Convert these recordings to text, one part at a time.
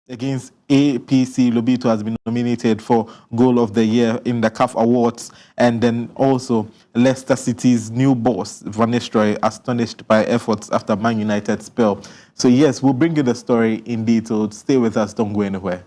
against APC Lobito has been nominated for Goal of the Year in the CAF Awards. And then also Leicester City's new boss, Van Nistelrooy, astonished by efforts after Man United spell. So yes, we'll bring you the story in detail. Stay with us, don't go anywhere.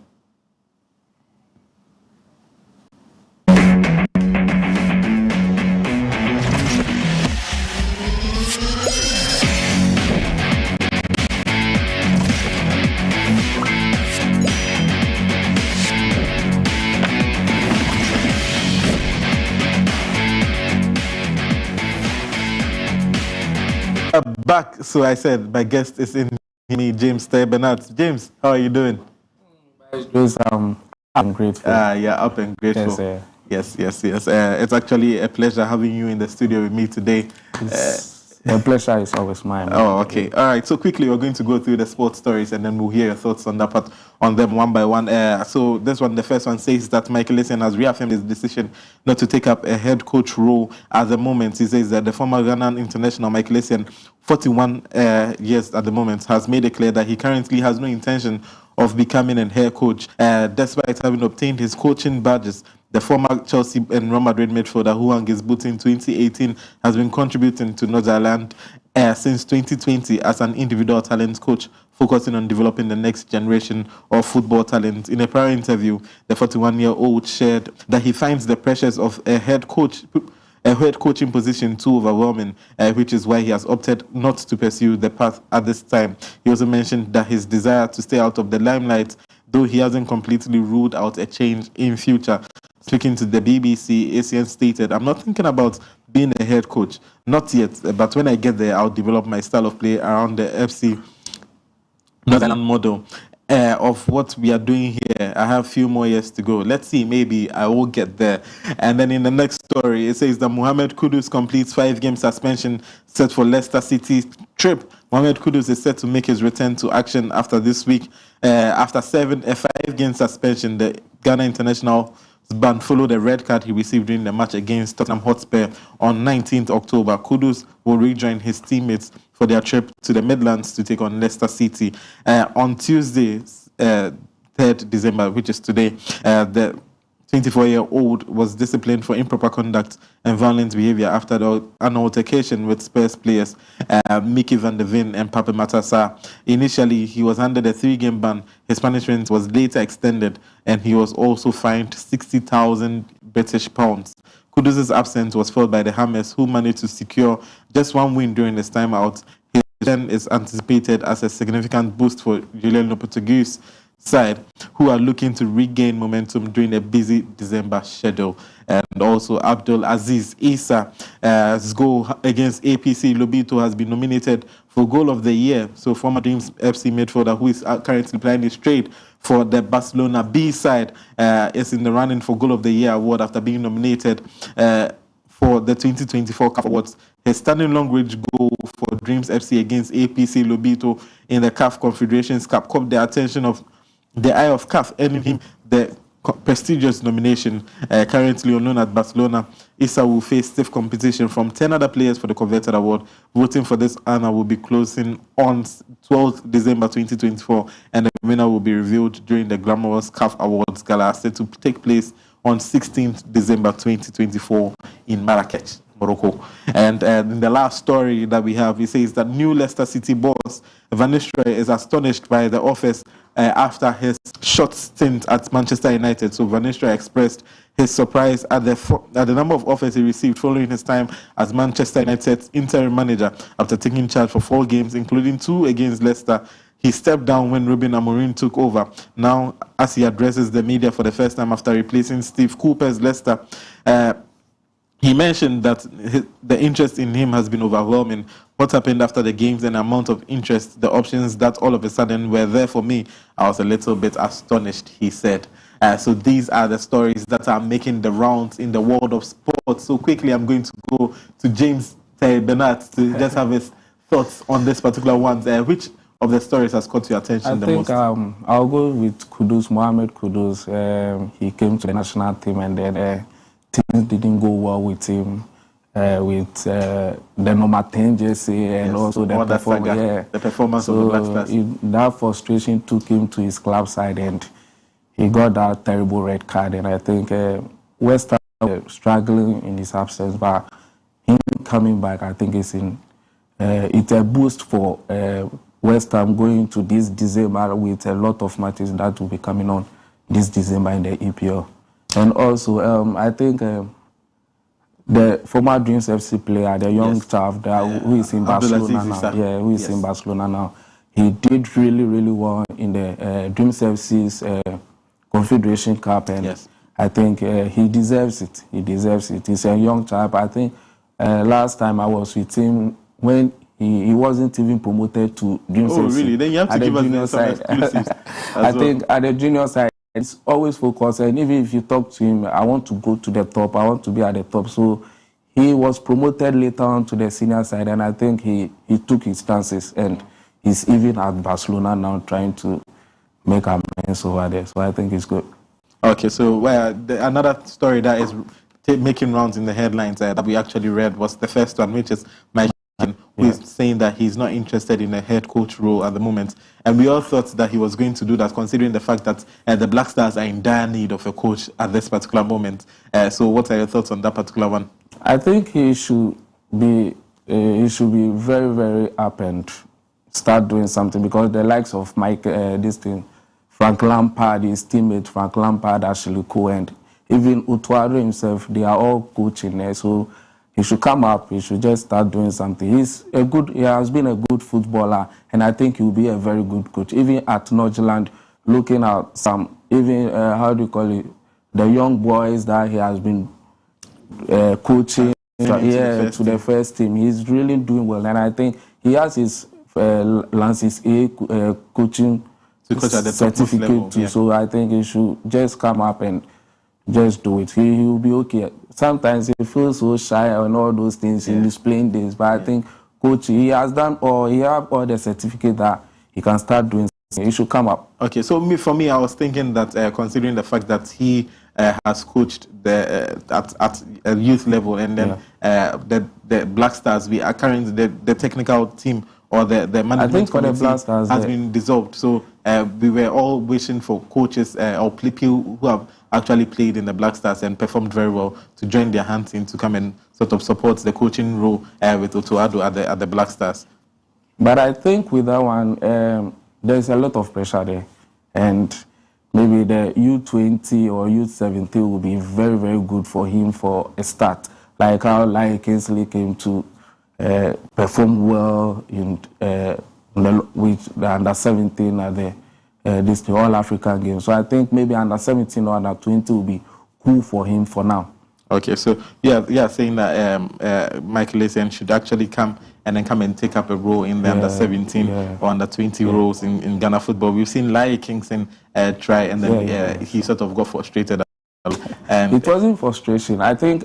Back, so I said my guest is in me, James Bernard. James, how are you doing? I'm grateful. Yeah, up and grateful. Yes. It's actually a pleasure having you in the studio with me today. The pleasure is always mine. Oh, okay. All right. So quickly, we're going to go through the sports stories, and then we'll hear your thoughts on that part, on them one by one. So this one, the first one says that Michael Essien has reaffirmed his decision not to take up a head coach role at the moment. He says that the former Ghanaian international Michael Essien, 41 years at the moment, has made it clear that he currently has no intention of becoming a head coach, despite having obtained his coaching badges. The former Chelsea and Real Madrid midfielder who hung his boots in 2018 has been contributing to Northern Ireland since 2020 as an individual talent coach, focusing on developing the next generation of football talent. In a prior interview, the 41-year-old shared that he finds the pressures of a head coaching position too overwhelming, which is why he has opted not to pursue the path at this time. He also mentioned that his desire to stay out of the limelight, though he hasn't completely ruled out a change in future. Speaking to the BBC, Essien stated, "I'm not thinking about being a head coach, not yet, but when I get there, I'll develop my style of play around the FC Northern model of what we are doing here. I have a few more years to go. Let's see, maybe I will get there." And then in the next story, it says that Mohamed Kudus completes 5-game suspension set for Leicester City trip. Mohamed Kudus is set to make his return to action after this week. After serving a 5-game suspension, the Ghana international ban followed a red card he received during the match against Tottenham Hotspur on 19th October. Kudus will rejoin his teammates for their trip to the Midlands to take on Leicester City. On Tuesday, 3rd December, which is today, the 24-year-old was disciplined for improper conduct and violent behavior after an altercation with Spurs players Mickey van der Ven and Pape Matassa. Initially, he was handed a 3-game ban. His punishment was later extended, and he was also fined 60,000 British pounds. Kudus' absence was felt by the Hammers, who managed to secure just one win during this time out. His return is anticipated as a significant boost for Julian Lopetegui's side, who are looking to regain momentum during a busy December schedule. And also Abdul Aziz Isa's goal against APC Lobito has been nominated for Goal of the Year. So former Dreams FC midfielder, who is currently playing his trade for the Barcelona B side, is in the running for Goal of the Year award after being nominated for the 2024 CAF Awards. His standing long-range goal for Dreams FC against APC Lobito in the CAF Confederations Cup caught the attention of the eye of CAF, earning him the prestigious nomination. Currently unknown at Barcelona, Issa will face stiff competition from 10 other players for the coveted award. Voting for this honor will be closing on 12th December 2024, and the winner will be revealed during the glamorous CAF Awards Gala set to take place on 16th December 2024 in Marrakech, Morocco. And in the last story that we have, it says that new Leicester City boss Van Nistelrooy is astonished by the office after his short stint at Manchester United. So Van Nistelrooy expressed his surprise at the number of offers he received following his time as Manchester United's interim manager after taking charge for 4 games, including 2 against Leicester. He stepped down when Ruben Amorim took over. Now, as he addresses the media for the first time after replacing Steve Cooper's Leicester, he mentioned that the interest in him has been overwhelming. What happened after the games and the amount of interest, the options that all of a sudden were there for me, I was a little bit astonished, he said. So these are the stories that are making the rounds in the world of sports. So quickly, I'm going to go to James Bernard to just have his thoughts on this particular one. Which of the stories has caught your attention the most? I'll go with Kudus, Mohamed Kudus. He came to the national team and then things didn't go well with him. with the number 10 jersey and Yes, also the all that performance. saga, Yeah. the performance of the Black Stars. That frustration took him to his club side, and he got that terrible red card. And I think West Ham were struggling in his absence, but him coming back, I think it's a boost for West Ham going to this December with a lot of matches that will be coming on this December in the EPL. And also, I think the former Dreams FC player, the young chap who is in Barcelona now, who is in Barcelona now, he did really, really well in the Dreams FC's Confederation Cup, and I think he deserves it. He deserves it. He's a young chap. I think last time I was with him when he wasn't even promoted to Dreams FC. Oh, really? Then you have to give us some exclusives. I think at the junior side, it's always focused, and even if you talk to him, I want to go to the top, I want to be at the top. So he was promoted later on to the senior side, and I think he took his chances, and he's even at Barcelona now trying to make amends over there. So I think it's good. Okay, so another story that is making rounds in the headlines that we actually read was the first one, which is Mike, who is saying that he's not interested in a head coach role at the moment. And we all thought that he was going to do that, considering the fact that the Black Stars are in dire need of a coach at this particular moment. So what are your thoughts on that particular one? I think he should be very, very up and start doing something, because the likes of Frank Lampard, his teammate Frank Lampard, Ashley Cole, and even Utuado himself, they are all coaching there. So he should come up. He should just start doing something. He has been a good footballer, and I think he will be a very good coach. Even at Northland, looking at some, even the young boys that he has been coaching to the first team. He's really doing well, and I think he has his Lances A coaching certificate too. So I think he should just come up and just do it. He will be okay. Sometimes he feels so shy and all those things in his playing days, but I think coach, he has done all. He have all the certificate that he can start doing. He should come up. Okay, so for me, I was thinking that considering the fact that he has coached at a youth level, and then the Black Stars, we are currently the technical team or the management for the Black Stars has been dissolved. So we were all wishing for coaches or people who have actually played in the Black Stars and performed very well to join their hands in to come and sort of support the coaching role with Utuado at the Black Stars. But I think with that one, there's a lot of pressure there, and maybe the U20 or U17 will be very, very good for him for a start. Like how Larry Kingsley came to perform well with the under-17 at the All-African Games. So I think maybe under-17 or under-20 will be cool for him for now. Okay, so saying that Michael Essien should actually come and take up a role in the under-17 or under-20 roles in Ghana football. We've seen Larry Kingston try, and then he sort of got frustrated. It wasn't frustration. I think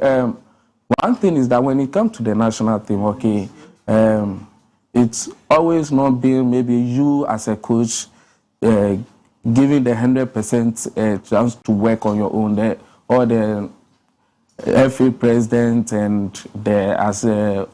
one thing is that when it comes to the national team, it's always not been maybe you as a coach giving the 100% chance to work on your own, or the FA president and as a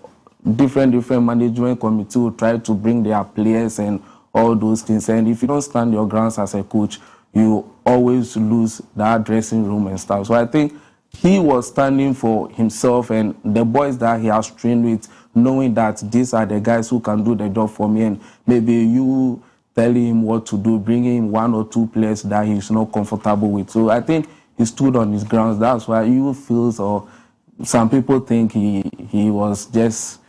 different management committee will try to bring their players and all those things. And if you don't stand your grounds as a coach, you always lose that dressing room and stuff. So I think he was standing for himself and the boys that he has trained with, knowing that these are the guys who can do the job for me, and maybe you telling him what to do, bringing him one or two players that he's not comfortable with. So I think he stood on his grounds. That's why you feel, or some people think he was just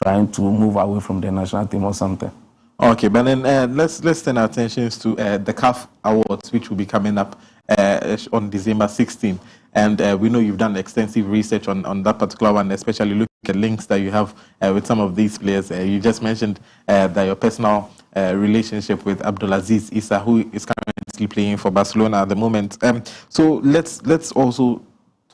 trying to move away from the national team or something. Okay, but then let's turn our attentions to the CAF Awards, which will be coming up on December 16th. And we know you've done extensive research on that particular one, especially looking at links that you have with some of these players. You just mentioned that your personal relationship with Abdulaziz Issa, who is currently playing for Barcelona at the moment. So let's also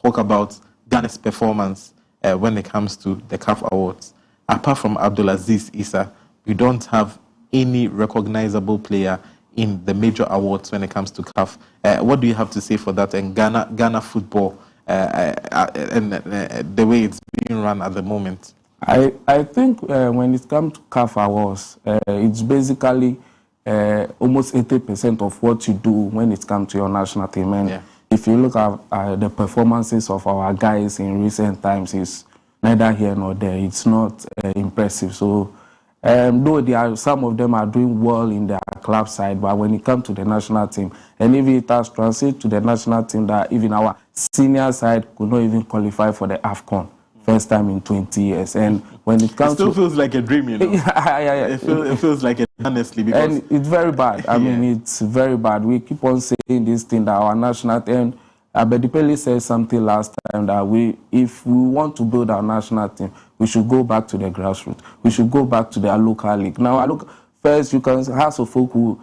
talk about Ghana's performance when it comes to the CAF Awards. Apart from Abdulaziz Issa, we don't have any recognizable player in the major awards when it comes to CAF. What do you have to say for that? And Ghana football and the way it's being run at the moment? I think when it comes to CAF Awards, it's basically almost 80% of what you do when it comes to your national team. And if you look at the performances of our guys in recent times, it's neither here nor there. It's not impressive. So though some of them are doing well in their club side, but when it comes to the national team, and if it has translated to the national team, that even our senior side could not even qualify for the AFCON. First time in 20 years. And when it comes to... It still feels like a dream, you know? It feels like it, honestly. Because and it's very bad. I mean, it's very bad. We keep on saying this thing that our national team... Abedipele said something last time that if we want to build our national team, we should go back to the grassroots. We should go back to the local league. Now, first, you can have some folk who...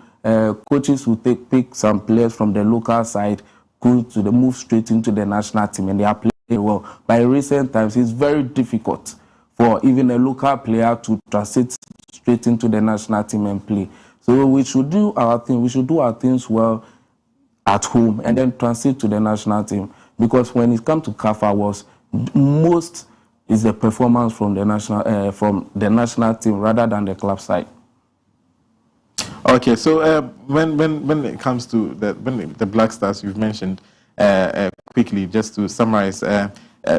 coaches will pick some players from the local side, move straight into the national team, and they are playing well. But in recent times, it's very difficult for even a local player to transit straight into the national team and play. So we should do our thing. We should do our things well at home and then transit to the national team. Because when it comes to CAF Awards, most is the performance from the national team rather than the club side. Okay, so when it comes to the Black Stars you've mentioned, quickly, just to summarize,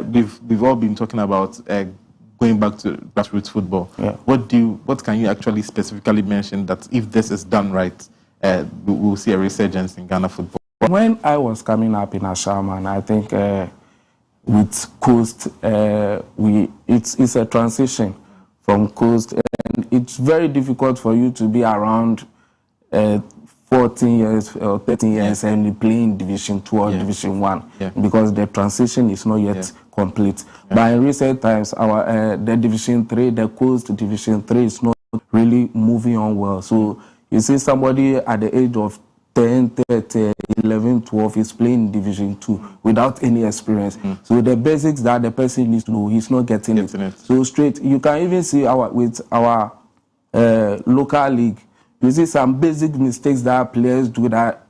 we've all been talking about going back to grassroots football. Yeah. What can you actually specifically mention that if this is done right, we'll see a resurgence in Ghana football? When I was coming up in Ashaman, I think with Coast, it's a transition from Coast, and it's very difficult for you to be around 14 years or 13 years and you play in Division 2 or Division 1 because the transition is not yet complete. But in recent times, the Division 3, the Coast Division 3 is not really moving on well. So you see somebody at the age of 10, 13, 11, 12 is playing in Division 2 without any experience. So the basics that the person needs to know, he's not getting it. So straight, you can even see with our local league, you see some basic mistakes that players do that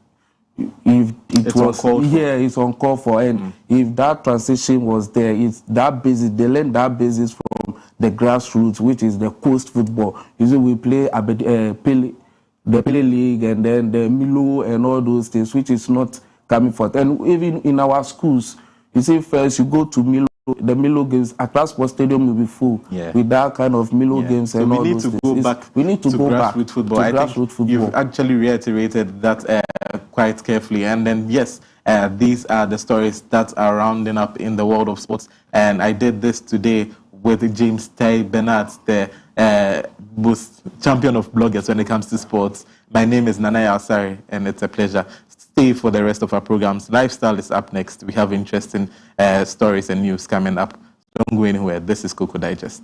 if it's uncalled for. And if that transition was there, it's that basis, they learn that basis from the grassroots, which is the Coast football. You see, we play the Pele League and then the Milo and all those things, which is not coming forth. And even in our schools, you see, first you go to Milo, the Milo games, Accra Sports Stadium will be full with that kind of Milo games and all those things. We need to go back to football. I think you've actually reiterated that quite carefully. And then, yes, these are the stories that are rounding up in the world of sports. And I did this today with James Tay Bernard, the most champion of bloggers when it comes to sports. My name is Nanaya Asari, and it's a pleasure. Stay for the rest of our programs. Lifestyle is up next. We have interesting stories and news coming up. Don't go anywhere. This is Cocoa Digest.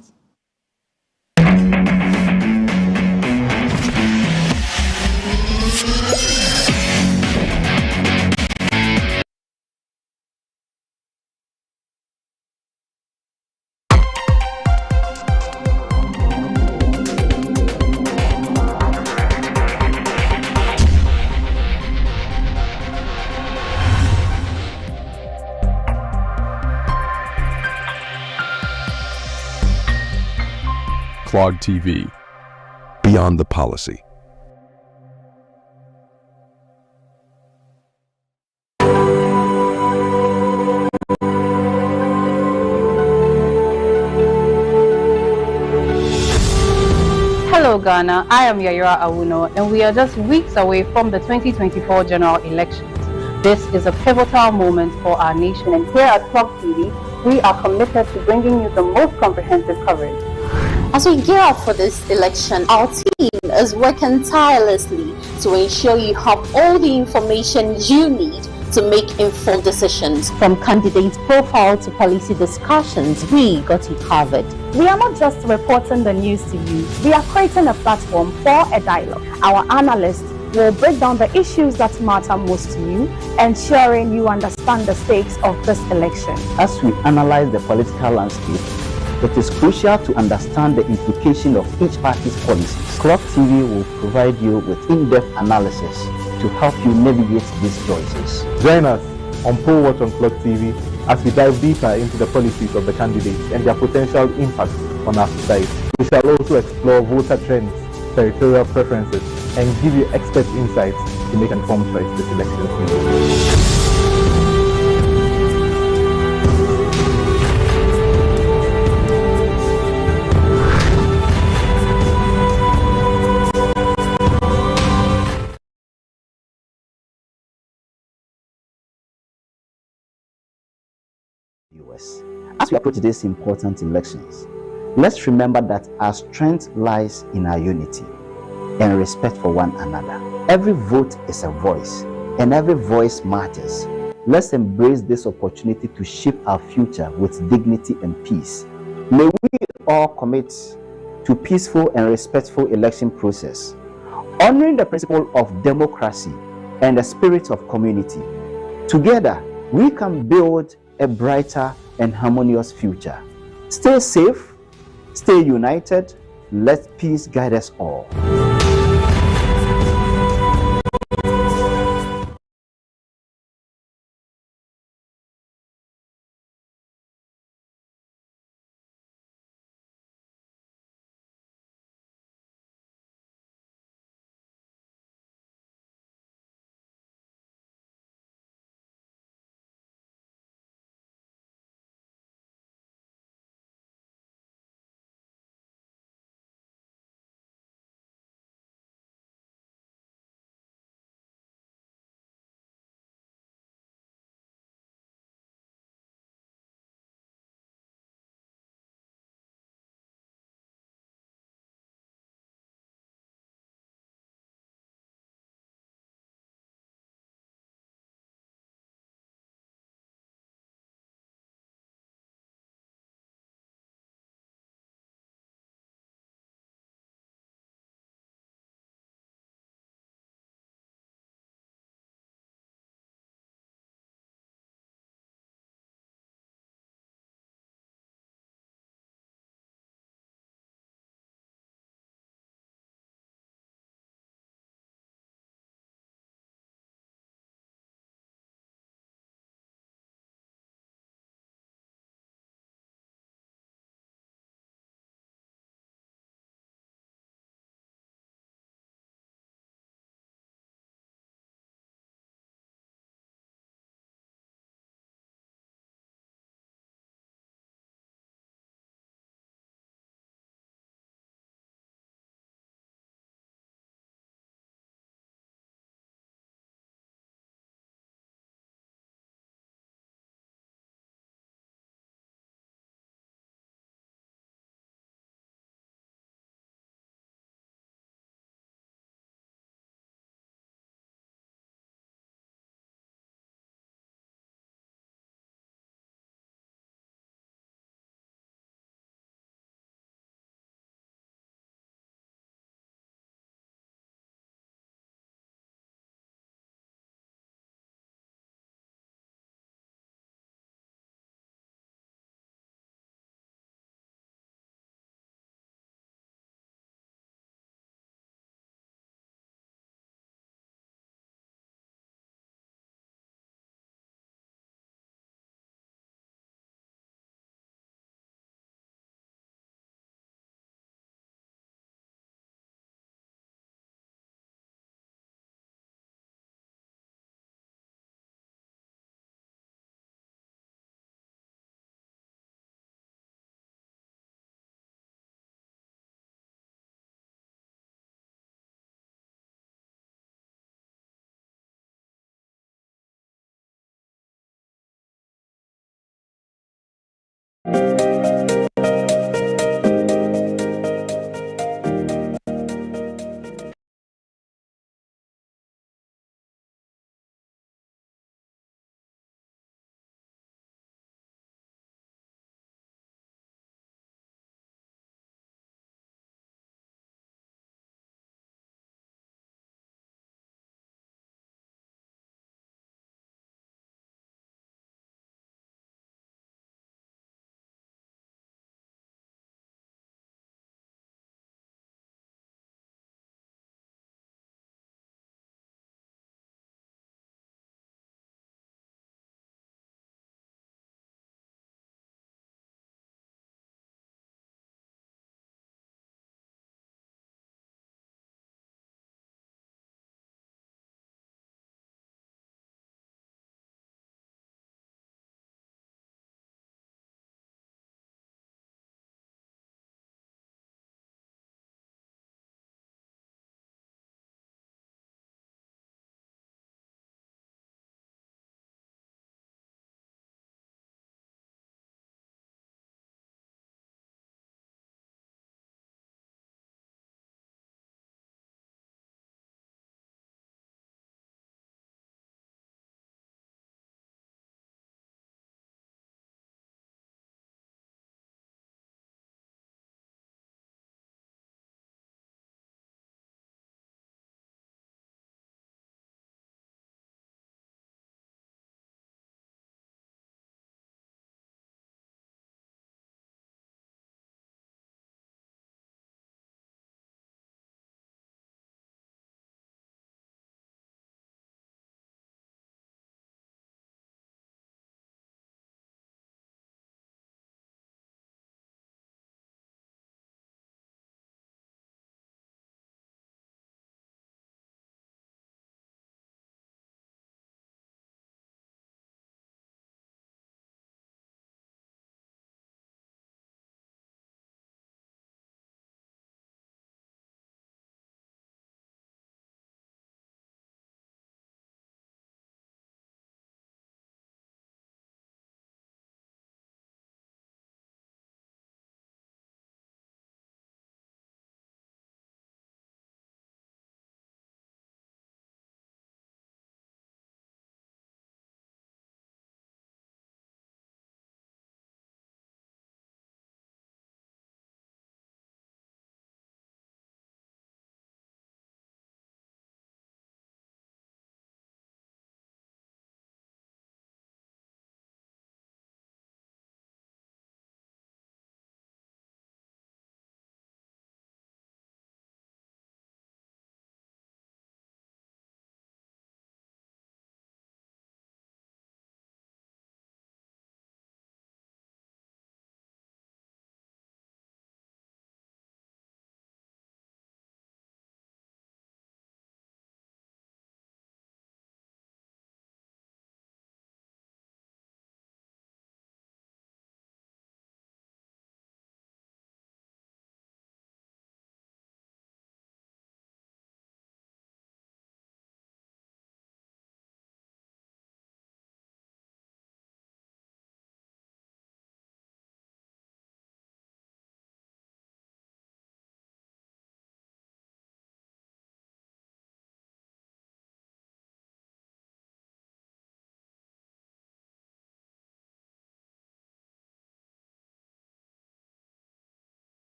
Clog TV, Beyond the Policy. Hello Ghana, I am Yayira Awuno, and we are just weeks away from the 2024 general elections. This is a pivotal moment for our nation, and here at Clog TV, we are committed to bringing you the most comprehensive coverage. As we gear up for this election, our team is working tirelessly to ensure you have all the information you need to make informed decisions. From candidate profile to policy discussions, we got you covered. We are not just reporting the news to you, we are creating a platform for a dialogue. Our analysts will break down the issues that matter most to you, ensuring you understand the stakes of this election. As we analyze the political landscape, it is crucial to understand the implication of each party's policies. Clog TV will provide you with in-depth analysis to help you navigate these choices. Join us on Poll Watch on Clog TV as we dive deeper into the policies of the candidates and their potential impact on our society. We shall also explore voter trends, territorial preferences, and give you expert insights to make informed choice this election season. As we approach these important elections, let's remember that our strength lies in our unity and respect for one another. Every vote is a voice, and every voice matters. Let's embrace this opportunity to shape our future with dignity and peace. May we all commit to peaceful and respectful election process, honoring the principle of democracy and the spirit of community. Together, we can build a brighter and harmonious future. Stay safe, stay united, let peace guide us all.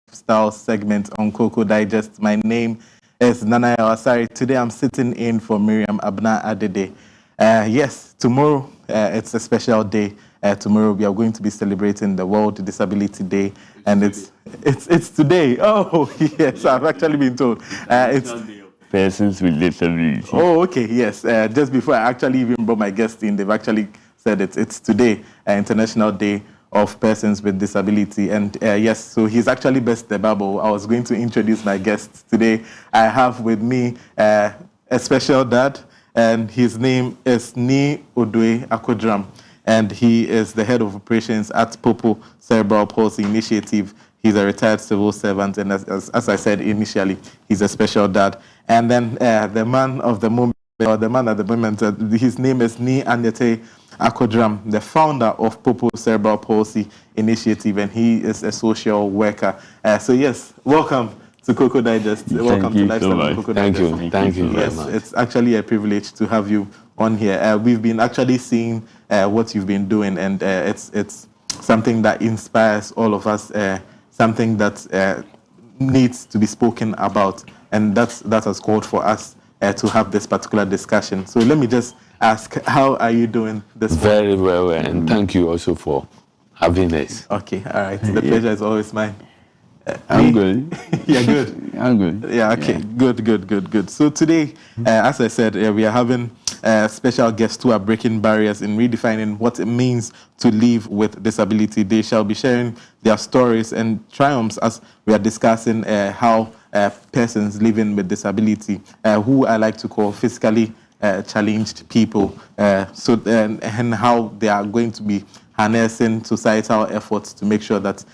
lifestyle segment on Cocoa Digest. My name is Nana Awasari. Today I'm sitting in for Miriam Abna Adede. Yes, tomorrow it's a special day. Tomorrow we are going to be celebrating the World Disability Day, and it's today. Oh yes, I've actually been told it's persons with disability. Oh, okay, yes. Just before I actually even brought my guest in, they've actually said it's today, International Day of Persons with Disability. And yes, so he's actually Best the Bubble. I was going to introduce my guest today. I have with me a special dad, and his name is Ni Odwe Akodram, and he is the head of operations at Popo Cerebral Palsy Initiative. He's a retired civil servant, and as I said initially, he's a special dad. And then the man of the moment, or the man at the moment, his name is Ni Anyete Akodram, the founder of Popo Cerebral Palsy Initiative, and he is a social worker. So yes, welcome to Cocoa Digest. Welcome to Lifestyle of Cocoa Digest. Thank you very yes, much. It's actually a privilege to have you on here. We've been actually seeing what you've been doing, and it's something that inspires all of us, something that needs to be spoken about, and that has called for us to have this particular discussion. So let me just ask, how are you doing this Very well, and thank you also for having us. Okay, all right. The pleasure is always mine. I'm good. Yeah, good. I'm good. Yeah, okay. Yeah. Good. So today, as I said, we are having special guests who are breaking barriers in redefining what it means to live with disability. They shall be sharing their stories and triumphs as we are discussing how persons living with disability, who I like to call physically challenged people, and how they are going to be harnessing societal efforts to make sure that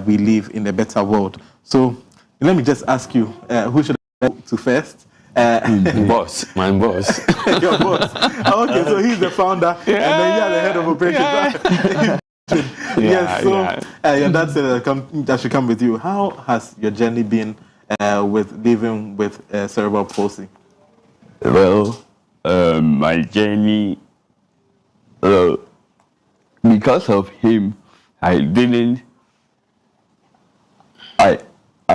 we live in a better world. So let me just ask you, who should I go to first? Boss, my boss. Your boss. Oh, okay, so he's the founder, and then you are the head of operations. Yes, so your dad said that should come with you. How has your journey been with living with cerebral palsy? Well, my journey, because of him, I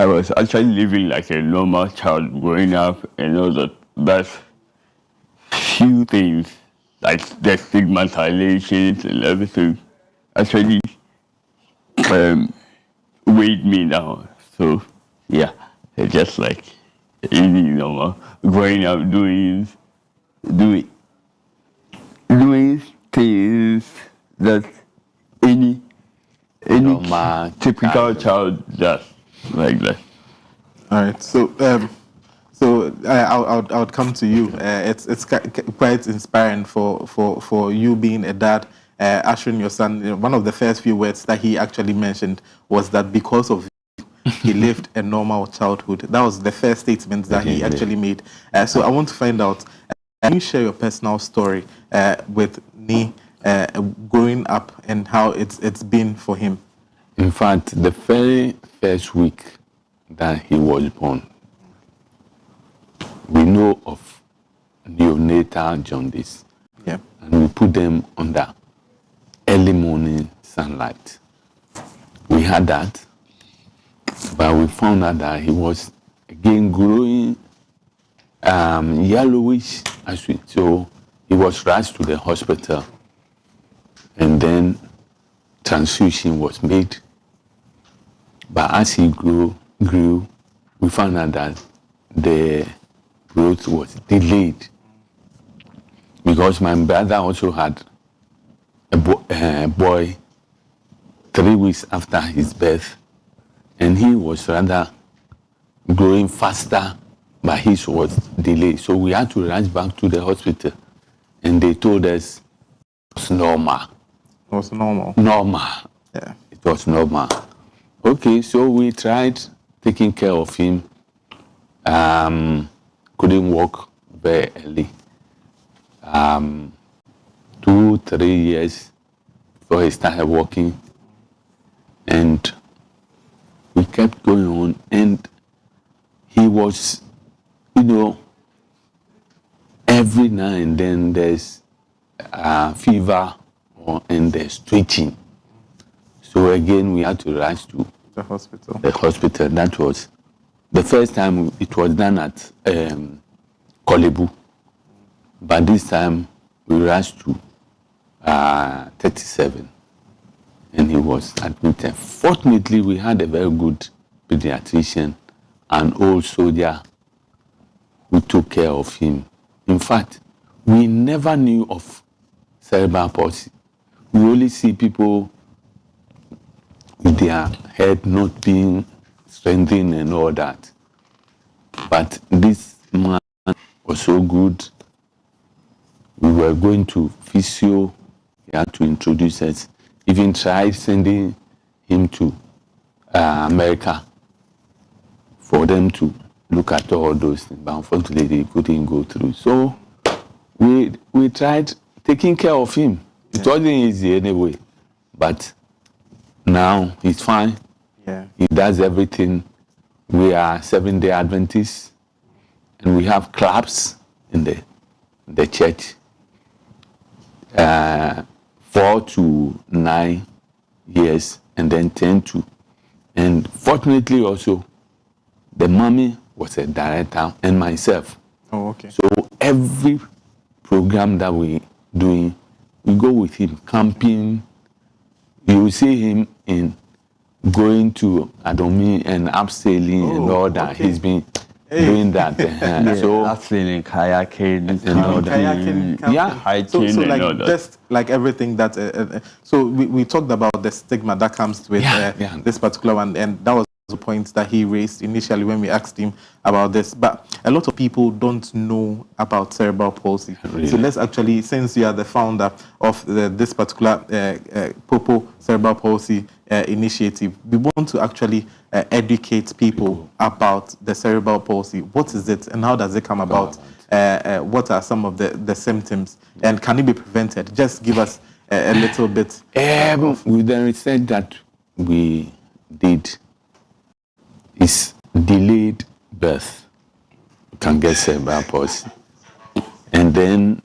was actually living like a normal child growing up, and all that few things, like the stigmatizations and everything, actually weighed me down. So, yeah, it's just like any normal growing up doing things that any typical child does, like that. All right. So I would come to you. It's quite inspiring for you being a dad, ushering your son. One of the first few words that he actually mentioned was that because of you, he lived a normal childhood. That was the first statement that he actually made. So I want to find out, can you share your personal story with me growing up and how it's been for him? In fact, the very first week that he was born, we know of neonatal jaundice. Yeah. And we put them under early morning sunlight. We had that, but we found out that he was again growing yellowish as we, so he was rushed to the hospital, and then transfusion was made. But as he grew, we found out that the growth was delayed, because my brother also had a boy 3 weeks after his birth, and he was rather growing faster, but his was delayed. So we had to rush back to the hospital, and they told us it was normal. It was normal. Normal. Yeah. It was normal. Okay, so we tried taking care of him. Couldn't walk very early. 2-3 years before he started walking, and we kept going on, and he was, every now and then there's fever and there's twitching. So again, we had to rush to The hospital. The hospital. That was the first time it was done at Kolebu. But this time we rushed to 37 and he was admitted. Fortunately, we had a very good pediatrician and old soldier who took care of him. In fact, we never knew of cerebral palsy. We only see people with their head not being strengthened and all that. But this man was so good. We were going to physio. He had to introduce us. Even tried sending him to America for them to look at all those things. But unfortunately, they couldn't go through. So we tried taking care of him. It wasn't easy anyway. But now he's fine. Yeah. He does everything. We are Seventh-day Adventists, and we have clubs in the church. 4 to 9 years, and then 10 to. And fortunately also, the mommy was a director and myself. Oh, okay. So every program that we doing, we go with him camping. You will see him in going to Adomi and abseiling and all that. Okay. He's been doing that. So abseiling, kayaking, and all that. Kayaking, Yeah, hiking, so and all like that. just like everything that. So we talked about the stigma that comes with this particular one, and that was the point that he raised initially when we asked him about this. But a lot of people don't know about cerebral palsy. Really? So let's actually, since you are the founder of this particular Popo Cerebral Palsy initiative, we want to actually educate people about the cerebral palsy. What is it and how does it come about? What are some of the symptoms and can it be prevented? Just give us a little bit. With the research that we did, is delayed birth. You can get cerebral palsy. And then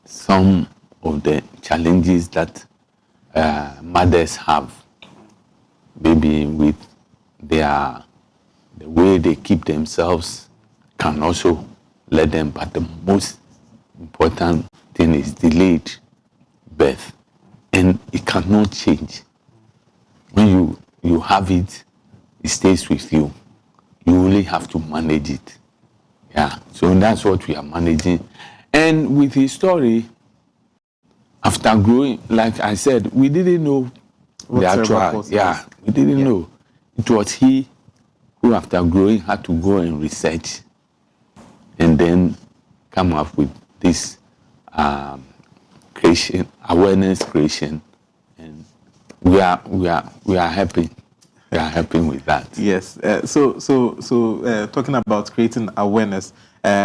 some of the challenges that mothers have, maybe with the way they keep themselves, can also let them. But the most important thing is delayed birth, and it cannot change. When you have it, it stays with you. You only have to manage it. Yeah, so that's what we are managing. And with his story, after growing, like I said, we didn't know the actual. Yeah, we didn't know. It was he who, after growing, had to go and research, and then come up with this creation, awareness creation, and we are happy. We are happy with that. Yes. So talking about creating awareness,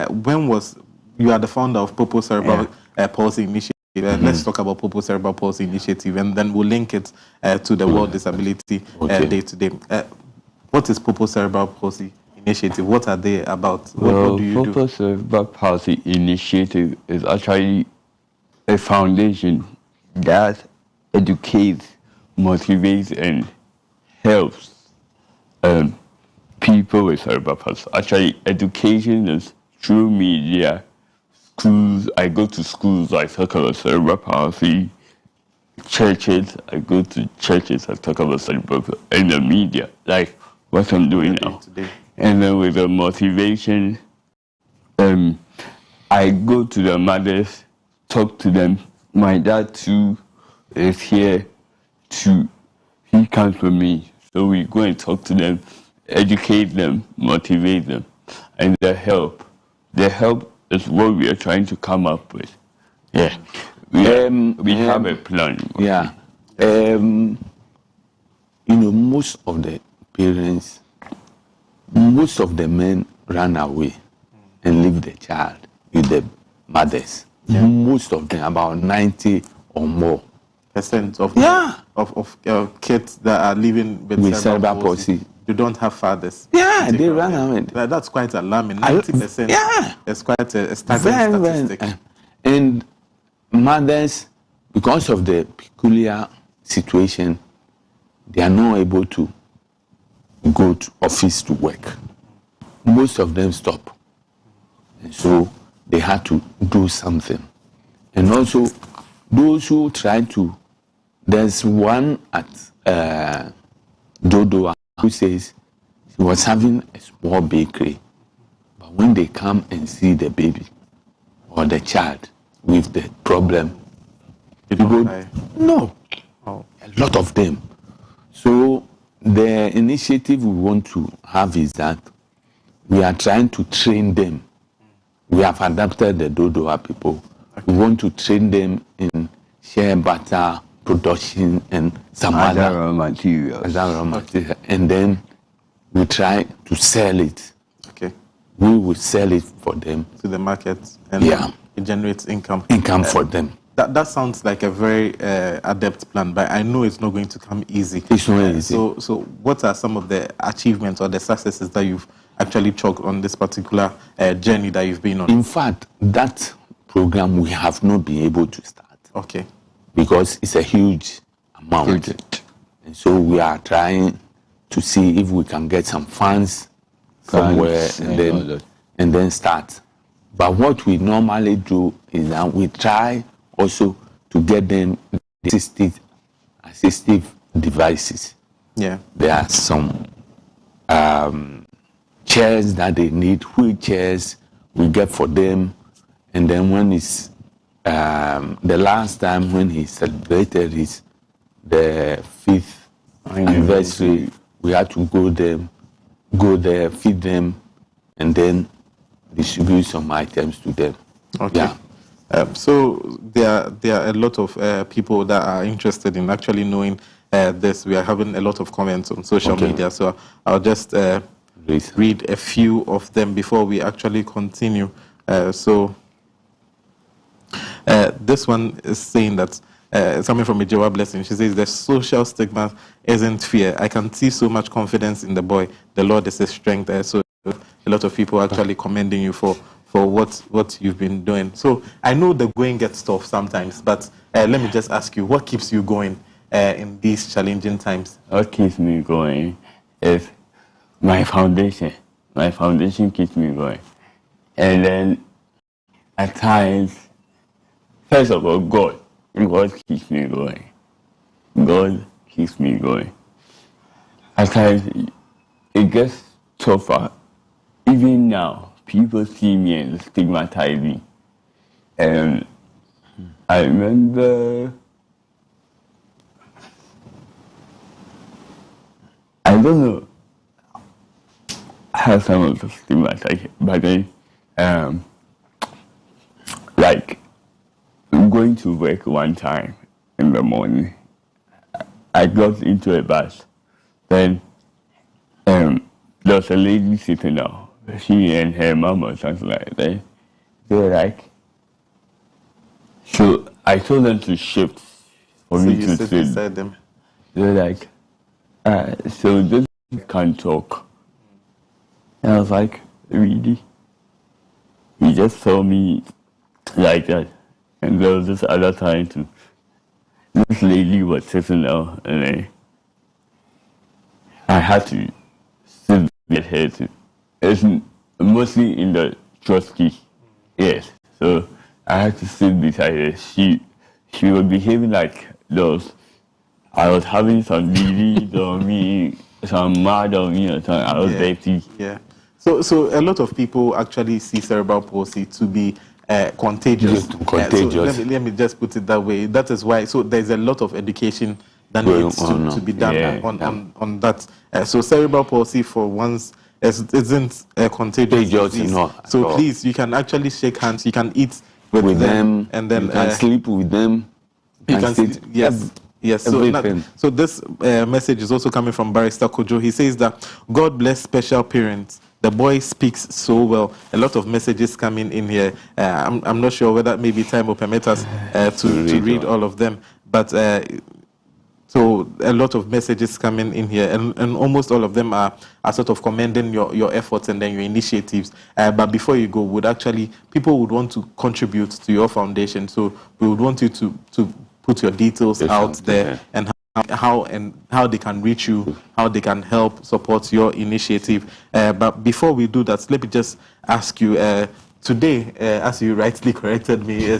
when was you are the founder of Popo Cerebral Palsy Initiative? Let's talk about Popo Cerebral Palsy Initiative, and then we'll link it to the World Disability Day today. What is Popo Cerebral Palsy Initiative? What are they about? What do you do? Popo Cerebral Palsy Initiative is actually a foundation that educates, motivates, and helps people with cerebral palsy. Actually, education is through media. Schools, I go to schools, I talk about cerebral palsy. Churches, I go to churches, I talk about cerebral palsy. And the media, like what I'm doing now. Today. And then with the motivation, I go to the mothers, talk to them. My dad too is here he comes with me. So we go and talk to them, educate them, motivate them. And the help is what we are trying to come up with. Yeah. We have a plan. Yeah. Most of the parents, most of the men run away and leave the child with the mothers. Yeah. Most of them, about 90 or more % of kids that are living with cerebral palsy, they don't have fathers. Yeah, they run away. That's quite alarming. 90%. Yeah, it's quite a staggering statistic. And mothers, because of the peculiar situation, they are not able to go to office to work. Most of them stop. And so they had to do something. And also, those who try to, there's one at Dodo who says he was having a small bakery, but when they come and see the baby or the child with the problem, people no, a lot of them. So the initiative we want to have is that we are trying to train them. We have adapted the Dodoa people. Okay. We want to train them in shea butter production and some other raw materials. And then we try to sell it. Okay. We will sell it for them to the market, and it generates income. Income for them. That sounds like a very adept plan, but I know it's not going to come easy. It's not easy. So what are some of the achievements or the successes that you've actually chalked on this particular journey that you've been on? In fact, that program we have not been able to start. Okay. Because it's a huge amount. And so we are trying to see if we can get some funds somewhere and then start. But what we normally do is that we try also to get them assistive devices. Yeah. There are some chairs that they need, wheelchairs we get for them. And then when it's the last time when he celebrated the 5th anniversary, we had to go there, feed them, and then distribute some items to them. Okay. Yeah. So there are a lot of people that are interested in actually knowing this. We are having a lot of comments on social media, so I'll just read a few of them before we actually continue. This one is saying that something from Ijewa Blessing. She says the social stigma isn't fear. I can see so much confidence in the boy. The Lord is his strength. So a lot of people actually commending you for what you've been doing. So I know the going gets tough sometimes, but let me just ask you, what keeps you going in these challenging times? What keeps me going is my foundation. My foundation keeps me going. And then at times, first of all, God keeps me going. God keeps me going. At times, it gets tougher. Even now, people see me and stigmatize me. And I remember, I don't know how someone was stigmatized, but then, like, going to work one time in the morning, I got into a bus. Then there was a lady sitting down. She and her mom or something like that. They were like, so I told them to shift for me to sit beside them. They were like, so this can't talk. And I was like, really? He just saw me like that. And there was this other time too. This lady was sitting down and I had to sit with her too. It's mostly in the trustee. Yes. So I had to sit beside her. She was behaving like those. I was having some disease on me, some mad on me or something. I was dirty. Yeah. So a lot of people actually see cerebral palsy to be contagious. Contagious. So let me just put it that way. That is why. So there's a lot of education that needs to be done on that. So cerebral palsy, for once, isn't a contagious disease. So please, you can actually shake hands. You can eat with them, and then you can sleep with them. You can sit. Yes. So this message is also coming from Barrister Kojo. He says that God bless special parents. The boy speaks so well. A lot of messages coming in here. I'm not sure whether maybe time will permit us to read all of them. But so a lot of messages coming in here, and almost all of them are sort of commending your efforts and then your initiatives. But before you go, people would want to contribute to your foundation. So we would want you to put your details out there and how they can reach you, how they can help support your initiative. But before we do that, let me just ask you, today, as you rightly corrected me, is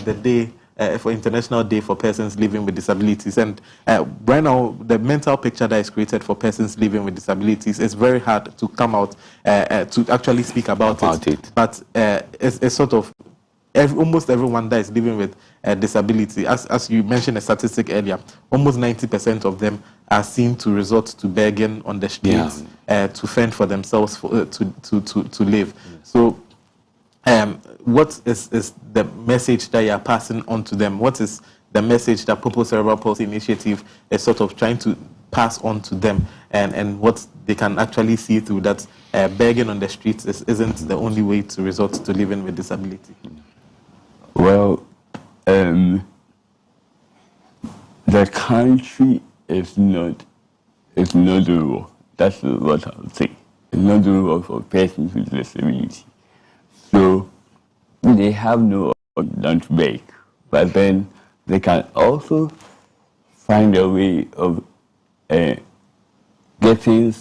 the day for International Day for Persons Living with Disabilities. And right now, the mental picture that is created for persons living with disabilities is very hard to come out to actually speak about it. But it's sort of almost everyone that is living with disability, as you mentioned a statistic earlier, almost 90% of them are seen to resort to begging on the streets to fend for themselves to live. So what is the message that you are passing on to them? What is the message that Popo Cerebral Palsy Initiative is sort of trying to pass on to them, and what they can actually see through that begging on the streets isn't the only way to resort to living with disability? Well, the country is not doing well. That's what I would say. It's not doing well for persons with disability. So they have no option to beg. But then they can also find a way of getting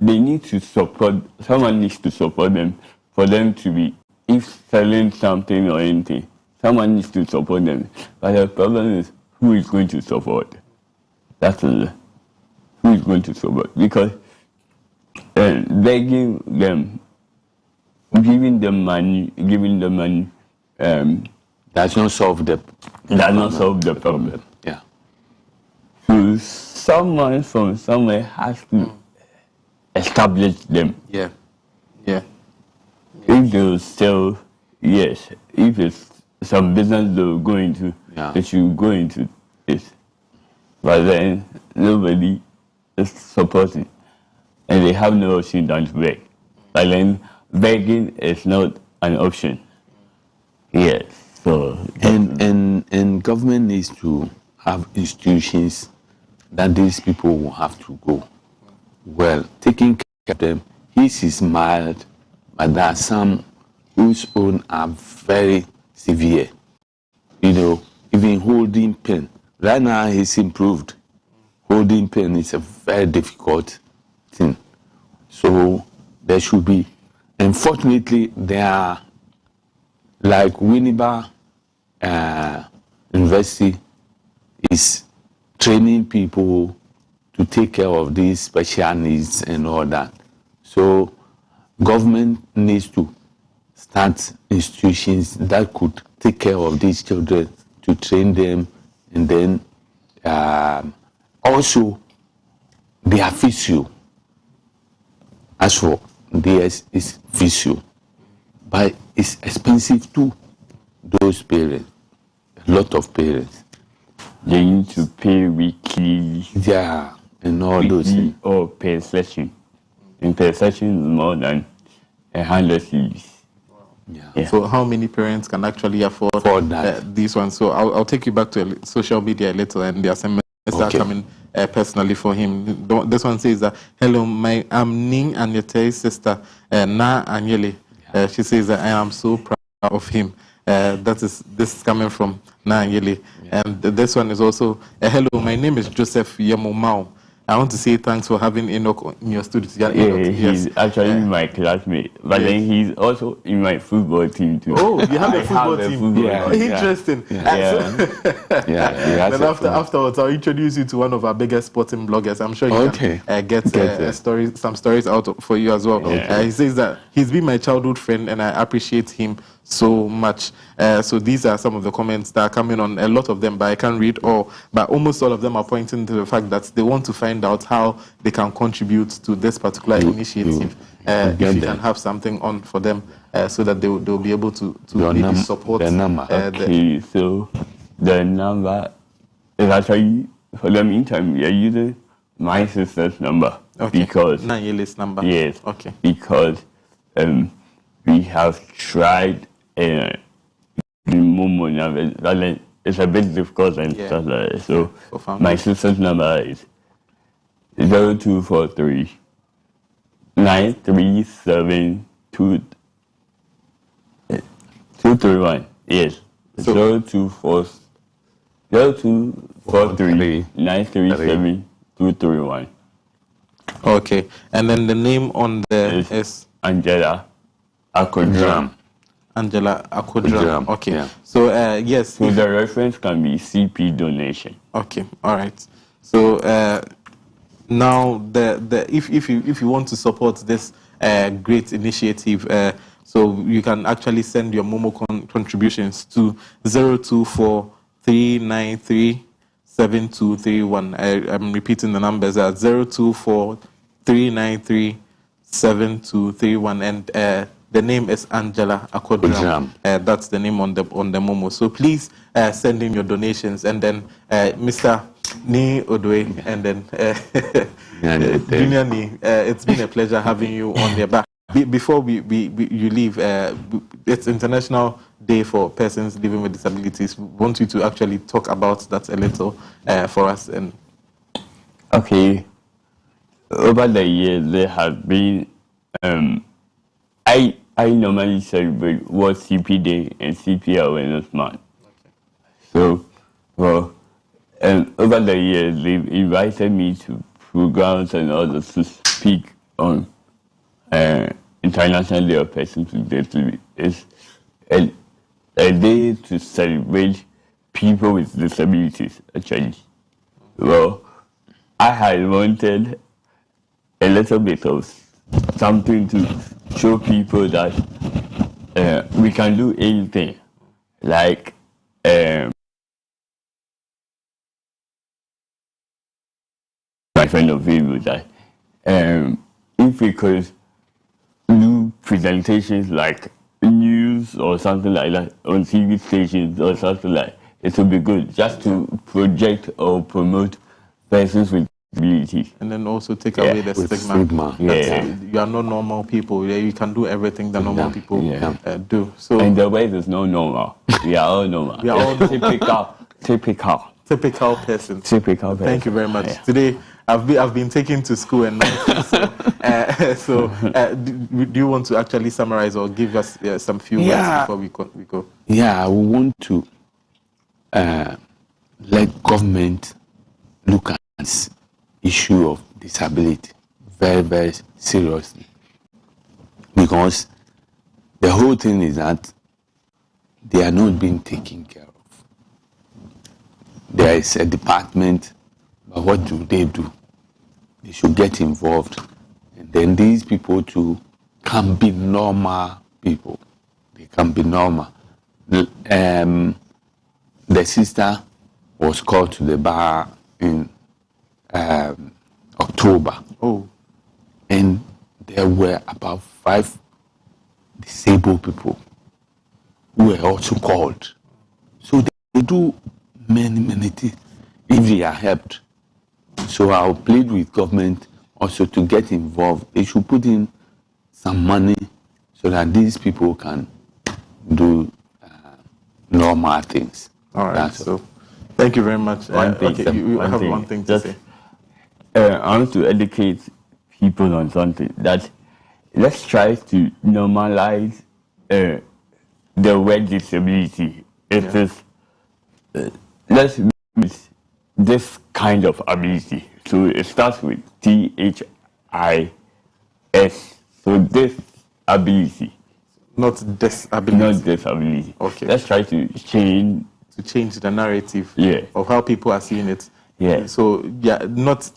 they need to support, someone needs to support them for them to be, if selling something or anything, someone needs to support them. But the problem is, who is going to support? That's who is going to support? Because begging them, giving them money, does not solve the problem. Yeah. So someone from somewhere has to establish them. Yeah. If they still, yes, if it's some business they'll go into, they should go into it. But then nobody is supporting, and they have no option than to beg. But then begging is not an option. Yes. So and government needs to have institutions that these people will have to go. Well, taking care of them, his is mild, but there are some whose own are very severe. Even holding pen. Right now, he's improved. Holding pen is a very difficult thing. So there should be. Unfortunately, there are, like Winneba University is training people to take care of these special needs and all that. So government needs to start institutions that could take care of these children, to train them, and then also their physio. As for theirs is physio, but it's expensive to those parents. A lot of parents, they need to pay weekly. Yeah, and all those things. Or per session. And per session is more than 100 cedis. Yeah. So how many parents can actually afford these ones? So I'll take you back to social media a little, and there are some messages coming personally for him. This one says that, hello, I'm Ning Anyete's sister, Na Anyele. She says that I am so proud of him. This is coming from Na Anyele. And this one is also, hello, my name is Joseph Yamomao. I want to say thanks for having Enoch in your studio. He's actually my classmate, but then he's also in my football team too. Oh, you have a football team? Interesting. Then afterwards, I'll introduce you to one of our biggest sporting bloggers. I'm sure you can get some stories out for you as well. He says that he's been my childhood friend, and I appreciate him so much. So these are some of the comments that are coming on, a lot of them, but I can't read all. But almost all of them are pointing to the fact that they want to find out how they can contribute to this particular initiative. If you can have something on for them, so that they'll be able to maybe support the number. So the number is actually, for the meantime, we are using my sister's number. Because Nanyele's number. Yes. Because we have tried it's a bit difficult and stuff like that. So my sister's number is 0243 937 231. Yes. 0243 0243 937 231. Okay, and then the name on the is Angela Akodram. Angela Akodram. Okay, yeah. so yes. So the reference can be CP donation. Okay, all right. So now the if you want to support this great initiative, so you can actually send your Momo contributions to 024-393-7231. I'm repeating the numbers at 024-393-7231, and the name is Angela Akodram. That's the name on the Momo. So please send in your donations, and then Mr. Ni Odwe, and then Junior Ni. It's been a pleasure having you on the back. Before you leave, it's International Day for Persons Living with Disabilities. We want you to actually talk about that a little for us. And okay, over the years there have been I normally celebrate World CP Day and CP Awareness Month. Okay. So, well, over the years they've invited me to programs and others to speak on International Day of Persons with Disabilities. It's a day to celebrate people with disabilities, actually. Well, I had wanted a little bit of something to show people that we can do anything. Like, my friend of view that if we could do presentations like news or something like that on TV stations or something like, it would be good just to project or promote persons with disabilities. And then also take away the stigma. You are not normal people. You can do everything that normal people do. So and the way there's no normal. We are all normal. We are all typical person. Typical person. Thank you very much. Yeah. Today I've been taken to school and do you want to actually summarize or give us some few words before we go? Yeah, we want to let government look at this issue of disability very, very seriously, because the whole thing is that they are not being taken care of. There is a department, but what do? They should get involved, and then these people too can be normal people. They can be normal. The sister was called to the bar in October. Oh. And there were about 5 disabled people who were also called. So they do many things if they are helped. So I'll plead with government also to get involved. They should put in some money so that these people can do normal things. All right. So thank you very much. You have one thing to say. I want to educate people on something, that let's try to normalize the word disability. It is let's use this kind of ability. So it starts with THIS. So this ability. Not disability. Not disability. Okay. Let's try to change the narrative of how people are seeing it. Yeah. So you're not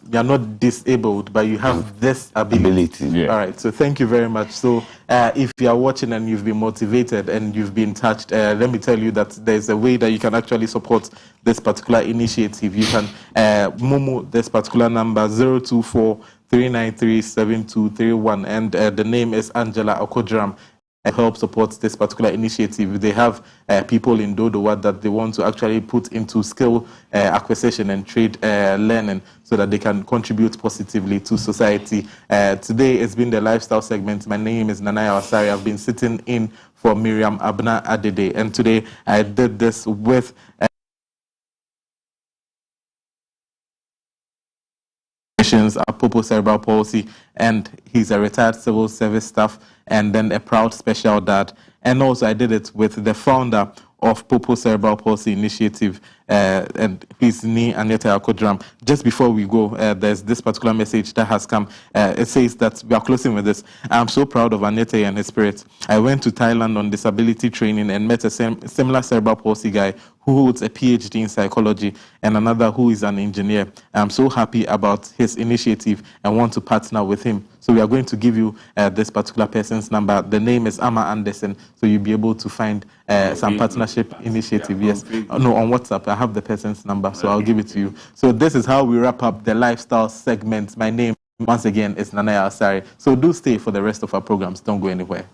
disabled, but you have this ability. Yeah. All right. So thank you very much. So if you are watching and you've been motivated and you've been touched, let me tell you that there's a way that you can actually support this particular initiative. You can Momo this particular number 024-393-7231, and the name is Angela Akodram. Help support this particular initiative. They have people in Dodowa that they want to actually put into skill acquisition and trade learning so that they can contribute positively to society. Today it's been the lifestyle segment. My name is Nanaya Wasari. I've been sitting in for Miriam Abna Adede, and today I did this with Apopo cerebral palsy, and he's a retired civil service staff and then a proud special dad. And also I did it with the founder of Popo Cerebral Palsy Initiative, and please, Ni Aneta Akodram. Just before we go, there's this particular message that has come. It says that we are closing with this. I'm so proud of Aneta and his spirit. I went to Thailand on disability training and met a similar cerebral palsy guy who holds a PhD in psychology and another who is an engineer. I'm so happy about his initiative and want to partner with him. So we are going to give you this particular person's number. The name is Amma Anderson, so you'll be able to find some partnership initiative. Yes, no, on WhatsApp. I have the person's number, so I'll give it to you. So this is how we wrap up the lifestyle segment. My name, once again, is Nanaya Asari. So do stay for the rest of our programs. Don't go anywhere.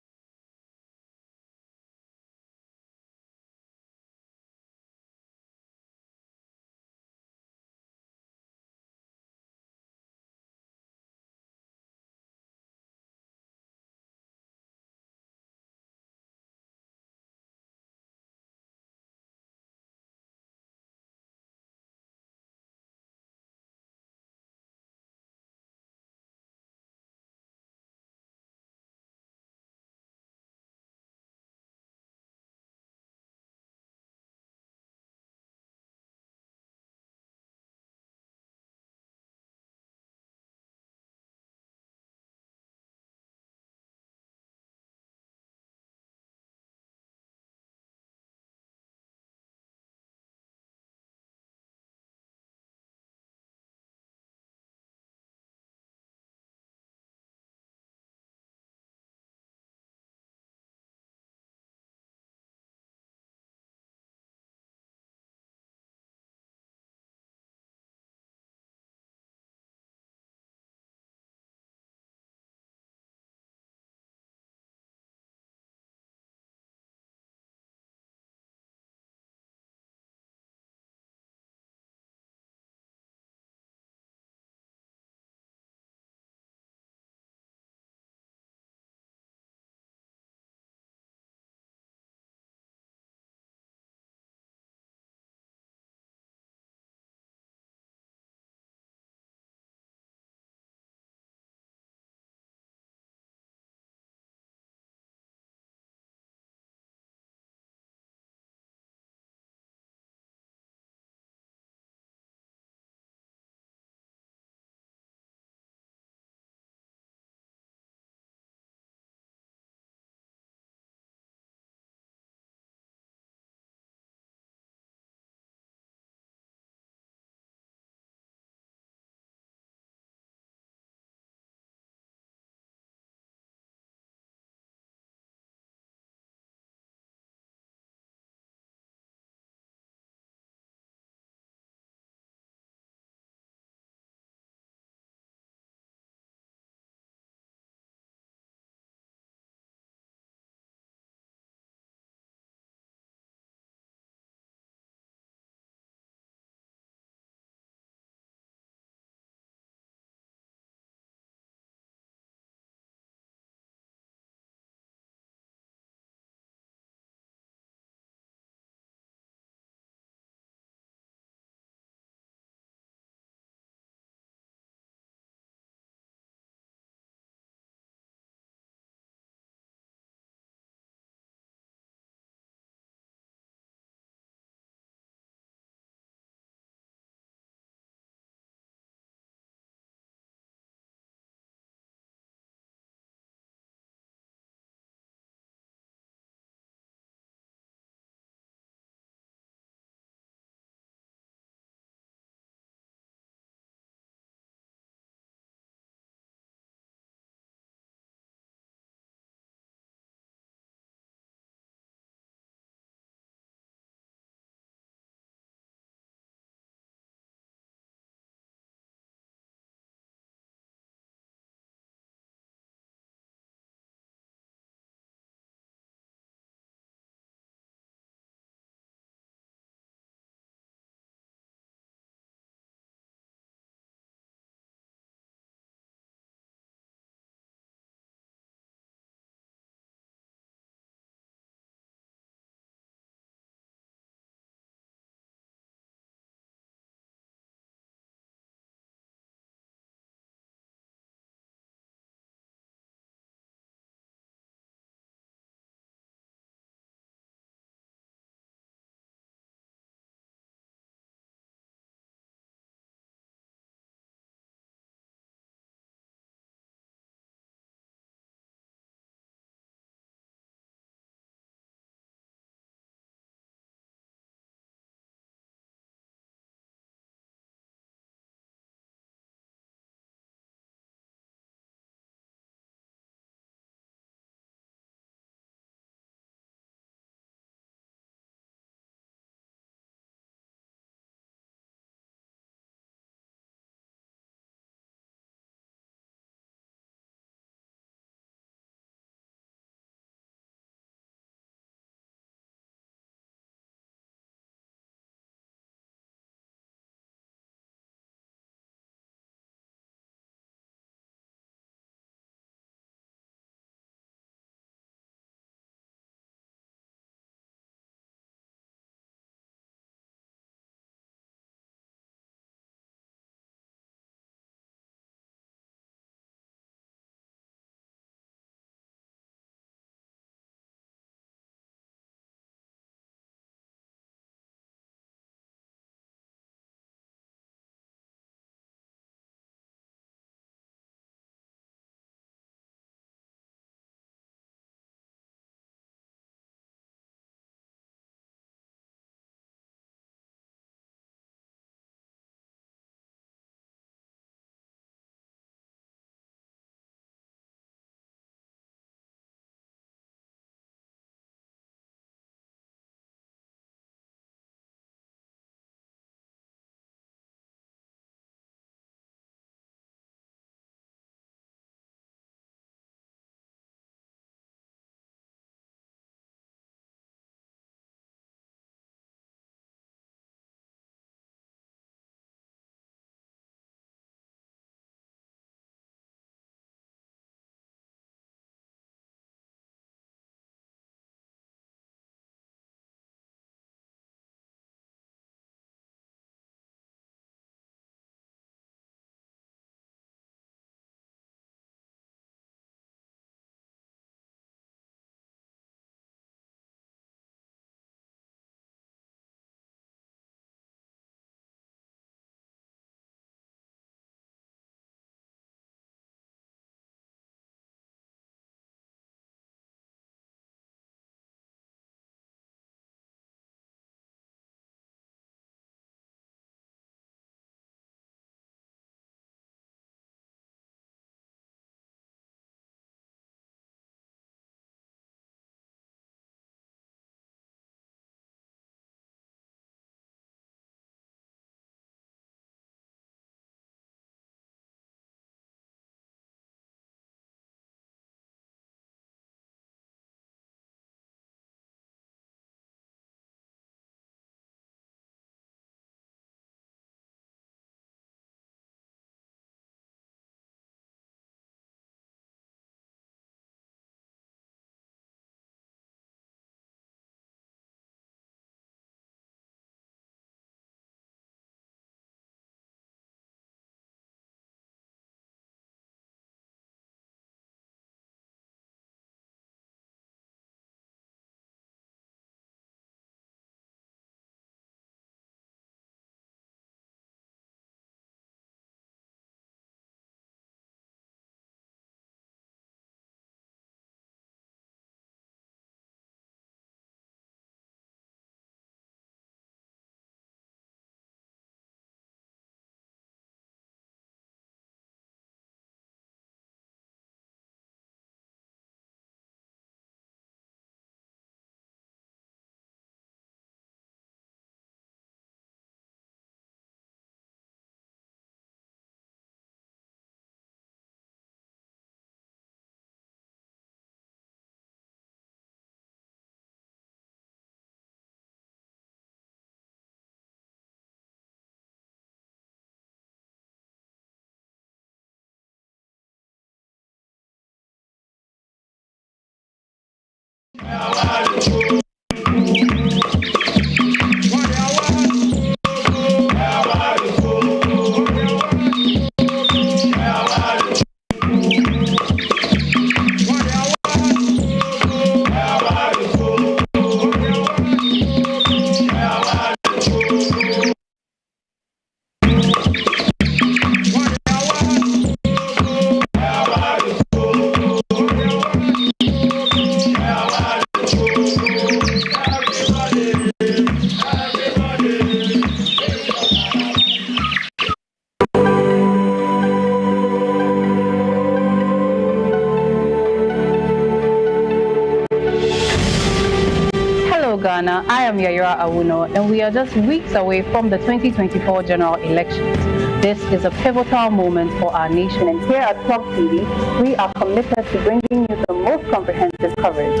Ghana, I am Yayira Awuno, and we are just weeks away from the 2024 general elections. This is a pivotal moment for our nation, and here at Clock TV, we are committed to bringing you the most comprehensive coverage.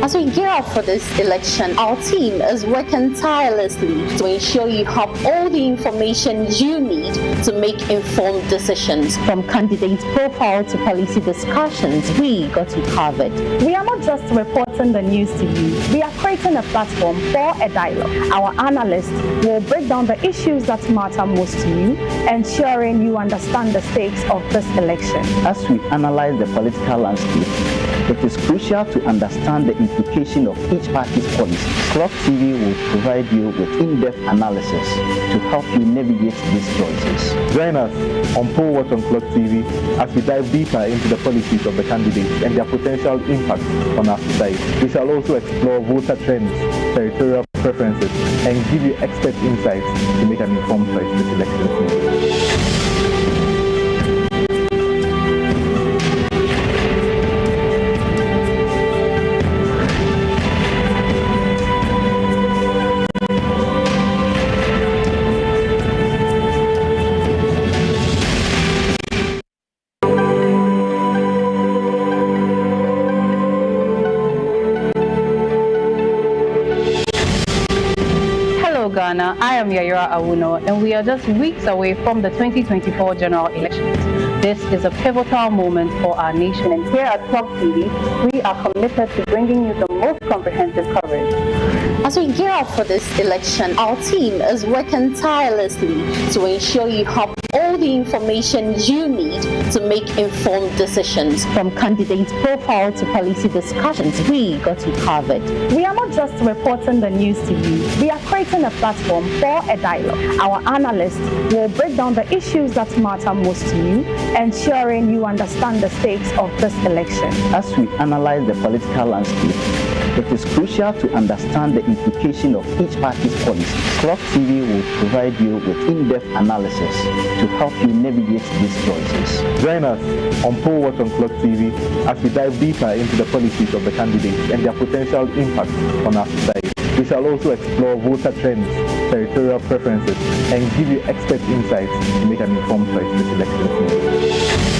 As we gear up for this election, our team is working tirelessly to ensure you have all the information you need to make informed decisions. From candidates' profile to policy discussions, we got you covered. We are not just reporting the news to you, we are creating a platform for a dialogue. Our analysts will break down the issues that matter most to you, ensuring you understand the stakes of this election. As we analyze the political landscape, it is crucial to understand the implication of each party's policy. Clock TV will provide you with in-depth analysis to help you navigate these choices. Join us on Poll Watch on Clock TV as we dive deeper into the policies of the candidates and their potential impact on our society. We shall also explore voter trends, territorial preferences, and give you expert insights to make an informed choice this election season. Ghana, I am Yayira Awuno, and we are just weeks away from the 2024 general elections. This is a pivotal moment for our nation, and here at Clock TV, we are committed to bringing you the most comprehensive coverage. As we gear up for this election, our team is working tirelessly to ensure you have all the information you need to make informed decisions. From candidates' profile to policy discussions, we got you covered. We are not just reporting the news to you, we are creating a platform for a dialogue. Our analysts will break down the issues that matter most to you, ensuring you understand the stakes of this election. As we analyze the political landscape, it is crucial to understand the implication of each party's policy. Clock TV will provide you with in-depth analysis to help you navigate these choices. Join us on Poll Watch on Clock TV as we dive deeper into the policies of the candidates and their potential impact on our society. We shall also explore voter trends, territorial preferences, and give you expert insights to make an informed choice this election season.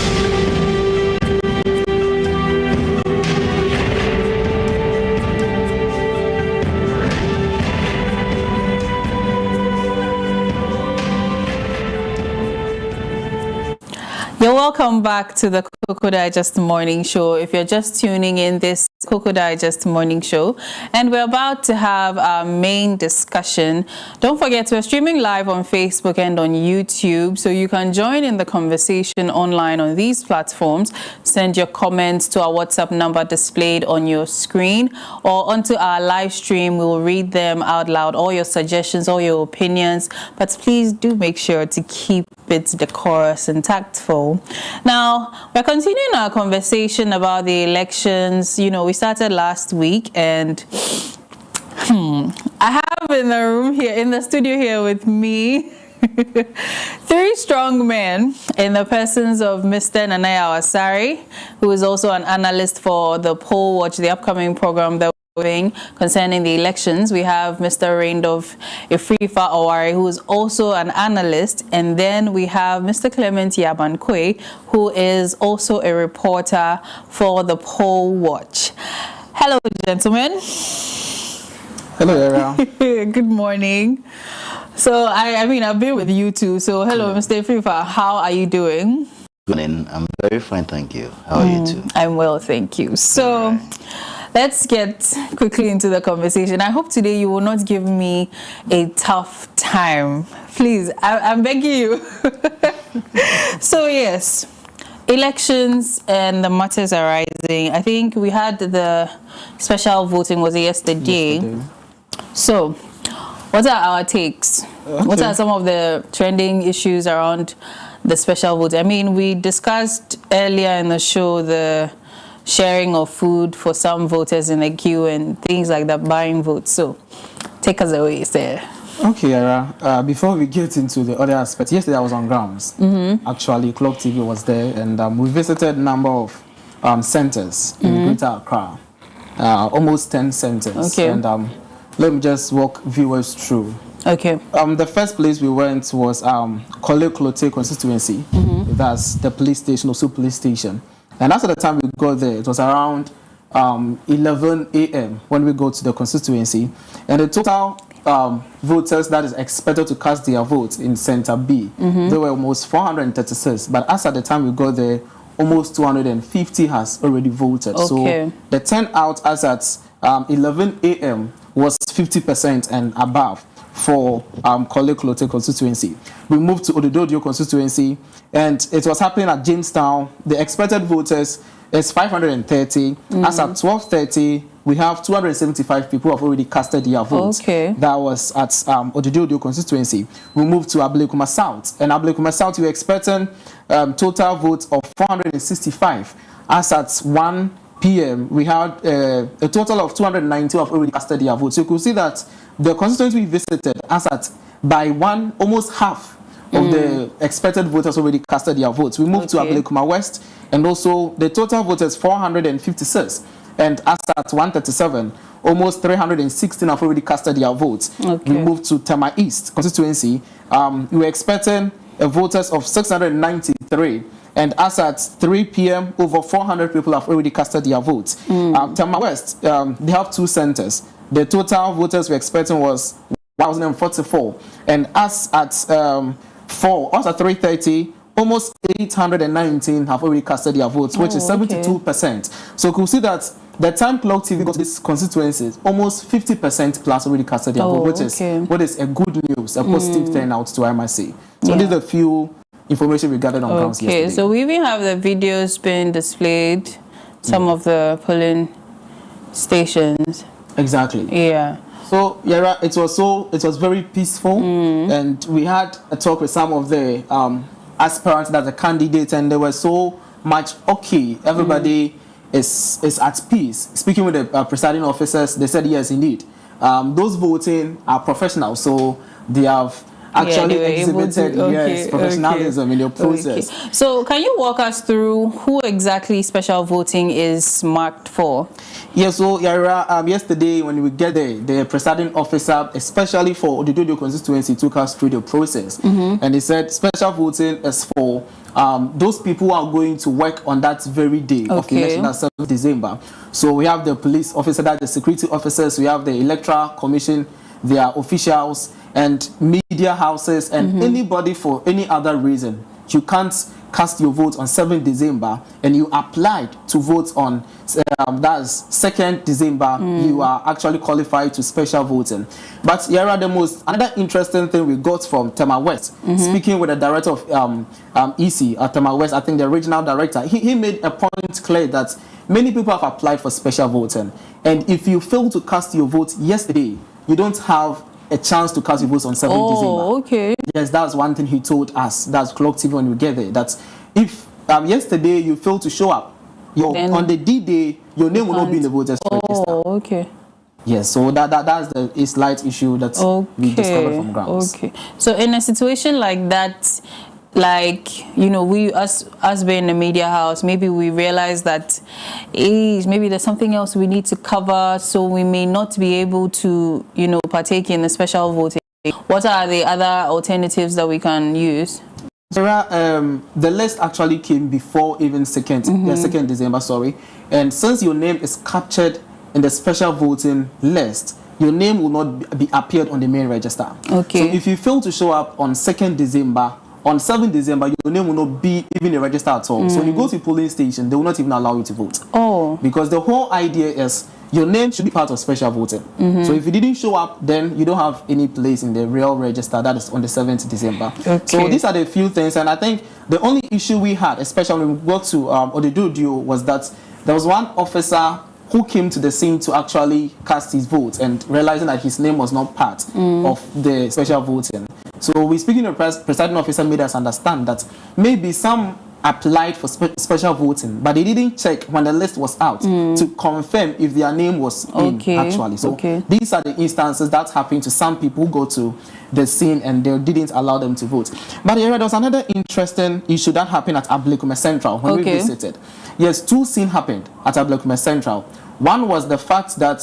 You're welcome back to the Cocoa Digest Morning Show. If you're just tuning in, this Cocoa Digest Morning Show, and we're about to have our main discussion. Don't forget, we're streaming live on Facebook and on YouTube, so you can join in the conversation online on these platforms. Send your comments to our WhatsApp number displayed on your screen or onto our live stream. We will read them out loud, all your suggestions, all your opinions, but please do make sure to keep it decorous and tactful. Now, we're continuing our conversation about the elections. You know, we started last week, and I have in the room here, in the studio here with me, three strong men in the persons of Mr. Nanaya Awasari, who is also an analyst for the Poll Watch, the upcoming program that concerning the elections. We have Mr. Randolph Ifrifa Owari, who is also an analyst, and then we have Mr. Clement Yabankwe, who is also a reporter for the Poll Watch. Hello, gentlemen. Hello, Yara. Good morning. So, I mean, I've been with you too. So, hello, Mr. Ifrifa. How are you doing? Good morning. I'm very fine, thank you. How are you too? I'm well, thank you. So, let's get quickly into the conversation. I hope today you will not give me a tough time. Please, I'm begging you. So yes, elections and the matters arising. I think we had the special voting was yesterday. So what are our takes? Okay. What are some of the trending issues around the special vote? I mean, we discussed earlier in the show the sharing of food for some voters in the queue and things like that, buying votes. So take us away, sir. Okay, Yara. Before we get into the other aspects, yesterday I was on grounds. Actually, Clock TV was there, and we visited a number of centers in Greater Accra. Almost 10 centers. Okay. And let me just walk viewers through. Okay. The first place we went was Korle Klottey constituency. That's the police station, also police station. And after the time we got there, it was around 11 a.m. when we go to the constituency. And the total voters that is expected to cast their votes in Center B, there were almost 436. But as at the time we got there, almost 250 has already voted. Okay. So the turnout as at 11 a.m. was 50% and above for Korle Klottey constituency. We moved to Odududu constituency, and it was happening at Jamestown. The expected voters is 530. As at 12:30, we have 275 people who have already casted their votes. Okay. That was at Odududu constituency. We moved to Ablekuma South, and Ablekuma South we were expecting total votes of 465. As at 1 p.m., we had a total of 290 who have already casted their votes. So you could see that the constituency we visited, as at by one, almost half of the expected voters already casted their votes. We moved to Ablekuma West, and also the total voters 456. And as at 1:37, almost 316 have already casted their votes. Okay. We moved to Tema East constituency. We were expecting voters of 693. And as at 3 p.m., over 400 people have already casted their votes. Tema West, they have 2 centers. The total voters we're expecting was 1,044. And as at 3:30, almost 819 have already casted their votes, which is 72%. So you can see that the time Clock TV got these constituencies, almost 50% plus already casted their vote, which is a good news, a positive turnout to MIC. So these are a few information we gathered on grounds yesterday. Okay, so we even have the videos being displayed, some of the polling stations. Exactly. Yeah. So Yara, it was very peaceful, and we had a talk with some of the aspirants that are candidates, and they were so much okay. Everybody is at peace. Speaking with the presiding officers, they said yes, indeed. Those voting are professionals, so they have actually exhibited professionalism in their process. Okay. So can you walk us through who exactly special voting is marked for? Yeah, so Yara, yesterday when we get there, the presiding officer, especially for Odududu constituency, took us through the process. And he said special voting is for those people who are going to work on that very day of election, that's 7th December. So we have the police officer, that's the security officers, we have the electoral commission, their officials, and media houses, and anybody for any other reason. You can't cast your vote on 7th December and you applied to vote on that's 2nd December, you are actually qualified to special voting. But here are another interesting thing we got from Tema West, speaking with the director of EC at Tema West, I think the regional director, he made a point clear that many people have applied for special voting, and if you fail to cast your vote yesterday, you don't have a chance to cast your votes on 7th December. Okay. Yes, that's one thing he told us. That's Clock TV when we get there. That if yesterday you failed to show up, on the D-Day, your name will not be in the voters register. Oh, okay. Yes, so that's a slight issue that we discovered from grounds. Okay. So in a situation like that, like, you know, we us being in the media house, maybe we realize that maybe there's something else we need to cover, so we may not be able to, you know, partake in the special voting. What are the other alternatives that we can use? The list actually came before even 2nd December, sorry. And since your name is captured in the special voting list, your name will not be appeared on the main register. Okay. So if you fail to show up on 2nd December, on 7th December, your name will not be even in the register at all. So when you go to a polling station, they will not even allow you to vote. Oh. Because the whole idea is your name should be part of special voting. So if you didn't show up, then you don't have any place in the real register. That is on the 7th December. Okay. So these are the few things, and I think the only issue we had, especially when we got to Odedudio, was that there was one officer who came to the scene to actually cast his vote and realizing that his name was not part of the special voting. So we speaking to the presiding officer made us understand that maybe some applied for special voting, but they didn't check when the list was out to confirm if their name was in actually. So these are the instances that happened to some people who go to the scene and they didn't allow them to vote. But there was another interesting issue that happened at Ablekume Central when we visited. Yes, 2 scenes happened at Ablekume Central. One was the fact that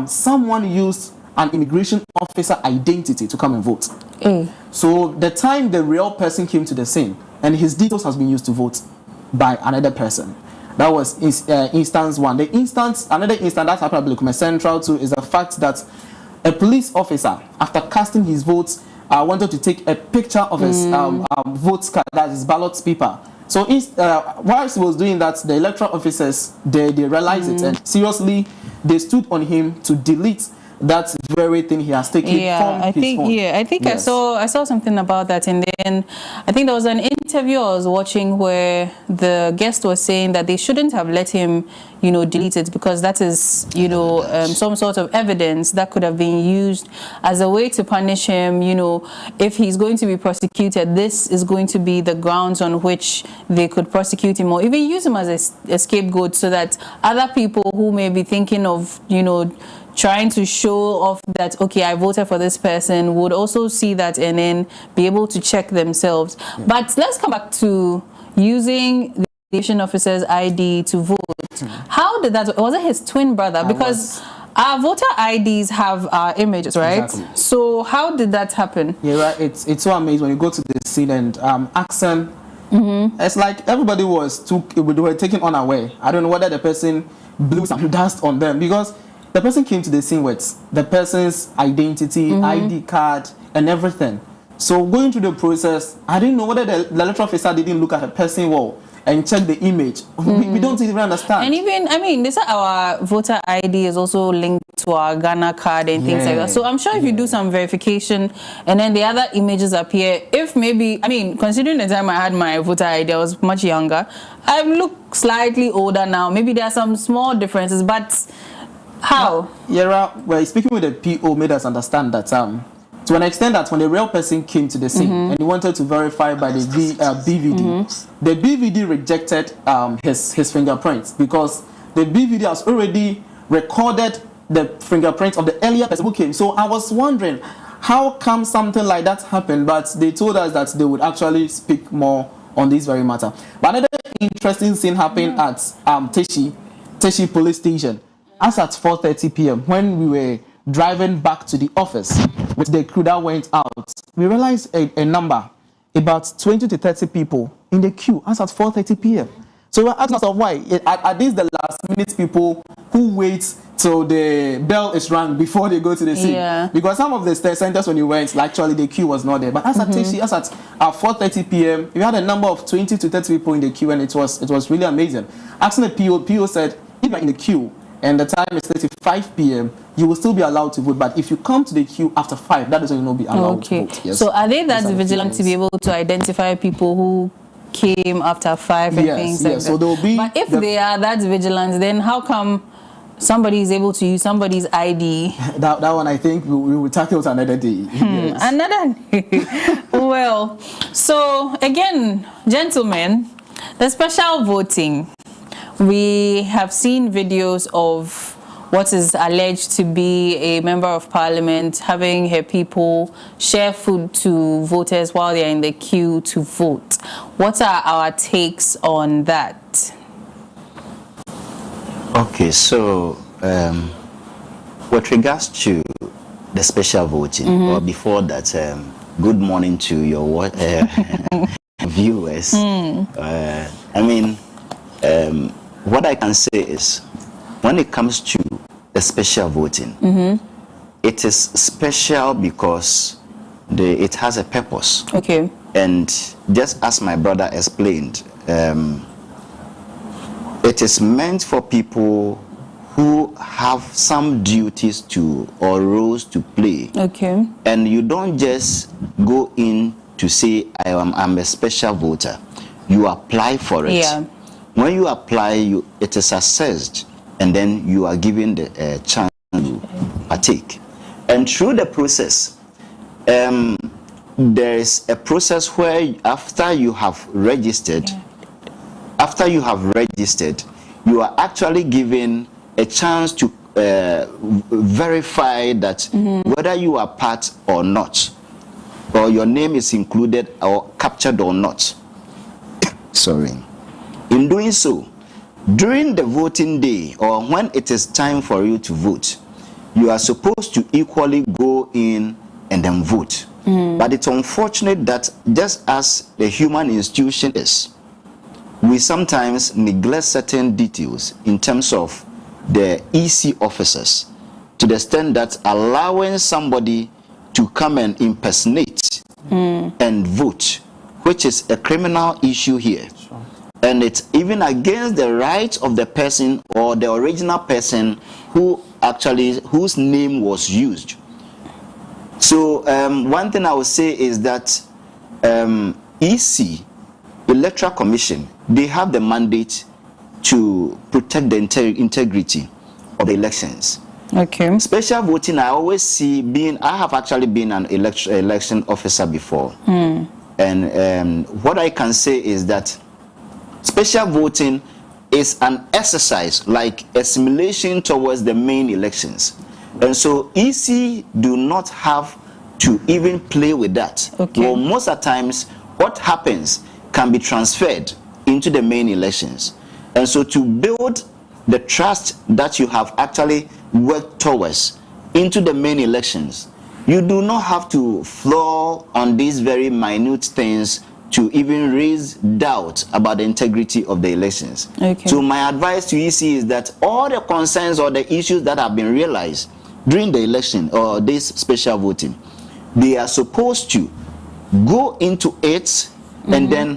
someone used an immigration officer identity to come and vote. So the time the real person came to the scene, and his details has been used to vote by another person. That was instance one. Another instance that happened at Ablekume Central too is the fact that a police officer, after casting his votes, wanted to take a picture of his vote card, that is ballot paper. So whilst he was doing that, the electoral officers they realized it, and seriously they stood on him to delete that very thing he has taken from his phone. I think I saw something about that, and then I think there was an interview I was watching where the guest was saying that they shouldn't have let him, delete it, because that is, some sort of evidence that could have been used as a way to punish him. If he's going to be prosecuted, this is going to be the grounds on which they could prosecute him, or even use him as a scapegoat, so that other people who may be thinking of, trying to show off that, okay, I voted for this person, would also see that and then be able to check themselves. But let's come back to using the election officer's ID to vote. How did that, was it his twin brother? Because our voter IDs have our images, right? Exactly. So how did that happen? Yeah, right. It's so amazing when you go to the scene and accent. It's like everybody they were taken unaware. I don't know whether the person blew some dust on them, because the person came to the scene with the person's identity, ID card, and everything. So going through the process, I didn't know whether the electoral officer didn't look at the person well and check the image. We don't even understand. And even, they said our voter ID is also linked to our Ghana card and things like that. So I'm sure if you do some verification and then the other images appear, if maybe, considering the time I had my voter ID, I was much younger. I look slightly older now. Maybe there are some small differences, but how? Well, speaking with the PO made us understand that to an extent that when the real person came to the scene and he wanted to verify by the BVD, the BVD rejected his fingerprints, because the BVD has already recorded the fingerprints of the earlier person who came. So I was wondering, how come something like that happened? But they told us that they would actually speak more on this very matter. But another interesting scene happened at Teshi police station. As at 4:30 p.m., when we were driving back to the office with the crew that went out, we realized a number, about 20 to 30 people in the queue as at 4:30 p.m. So we were asking ourselves why. Are these the last minute people who wait till the bell is rung before they go to the scene? Because some of the centers when you went, actually the queue was not there. But as at 4:30 p.m., we had a number of 20 to 30 people in the queue, and it was really amazing. Asking the PO said, if you're in the queue and the time is 5 p.m., you will still be allowed to vote. But if you come to the queue after 5, that is when you will not be allowed to vote. Yes. So are they that vigilant to be able to identify people who came after 5 and things like that? So there will be. But if they are that vigilant, then how come somebody is able to use somebody's ID? That one, I think we will tackle it another day. Another day. Well, so again, gentlemen, the special voting. We have seen videos of what is alleged to be a member of parliament having her people share food to voters while they're in the queue to vote. What are our takes on that? Okay, so with regards to the special voting, or before that, good morning to your viewers. What I can say is, when it comes to the special voting, it is special because it has a purpose. Okay. And just as my brother explained, it is meant for people who have some duties to or roles to play. Okay. And you don't just go in to say I'm a special voter. You apply for it. Yeah. When you apply, it is assessed, and then you are given the chance to partake. And through the process, there is a process where after you have registered, you are actually given a chance to verify that whether you are part or not, or your name is included or captured or not. Sorry. In doing so, during the voting day or when it is time for you to vote, you are supposed to equally go in and then vote. But it's unfortunate that just as the human institution is, we sometimes neglect certain details in terms of the EC officers, to the extent that allowing somebody to come and impersonate and vote, which is a criminal issue here. Sure. And it's even against the rights of the person or the original person whose name was used. So one thing I would say is that EC, Electoral Commission, they have the mandate to protect the integrity of the elections. Okay. Special voting, I always see I have actually been an election officer before. And what I can say is that special voting is an exercise, like a simulation towards the main elections. And so EC do not have to even play with that. Okay. Well, most of the times, what happens can be transferred into the main elections. And so to build the trust that you have actually worked towards into the main elections, you do not have to floor on these very minute things to even raise doubt about the integrity of the elections. Okay. So my advice to EC is that all the concerns or the issues that have been realized during the election or this special voting, they are supposed to go into it and then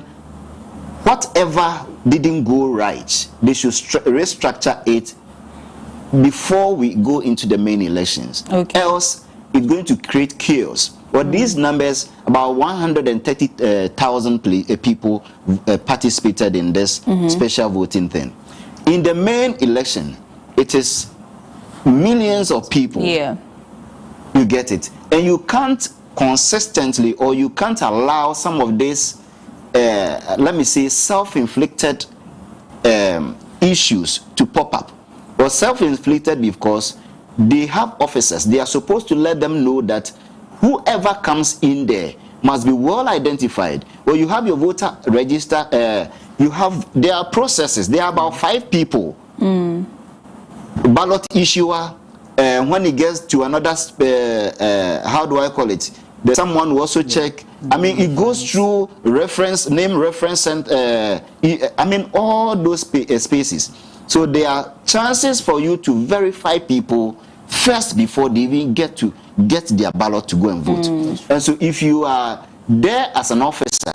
whatever didn't go right, they should restructure it before we go into the main elections. Okay. Else, it's going to create chaos. But these numbers, about 130,000 people participated in this special voting thing. In the main election, it is millions of people. Yeah. You get it. And you can't consistently, or you can't allow some of these let me say, self-inflicted issues to pop up. Or self-inflicted because they have officers. They are supposed to let them know that whoever comes in there must be well identified. Or you have your voter register. There are processes. There are about 5 people. Ballot issuer. When it gets to another, how do I call it? There's someone who also check. I mean, it goes through name reference, and I mean, all those spaces. So there are chances for you to verify people first before they even get their ballot to go and vote. And so if you are there as an officer,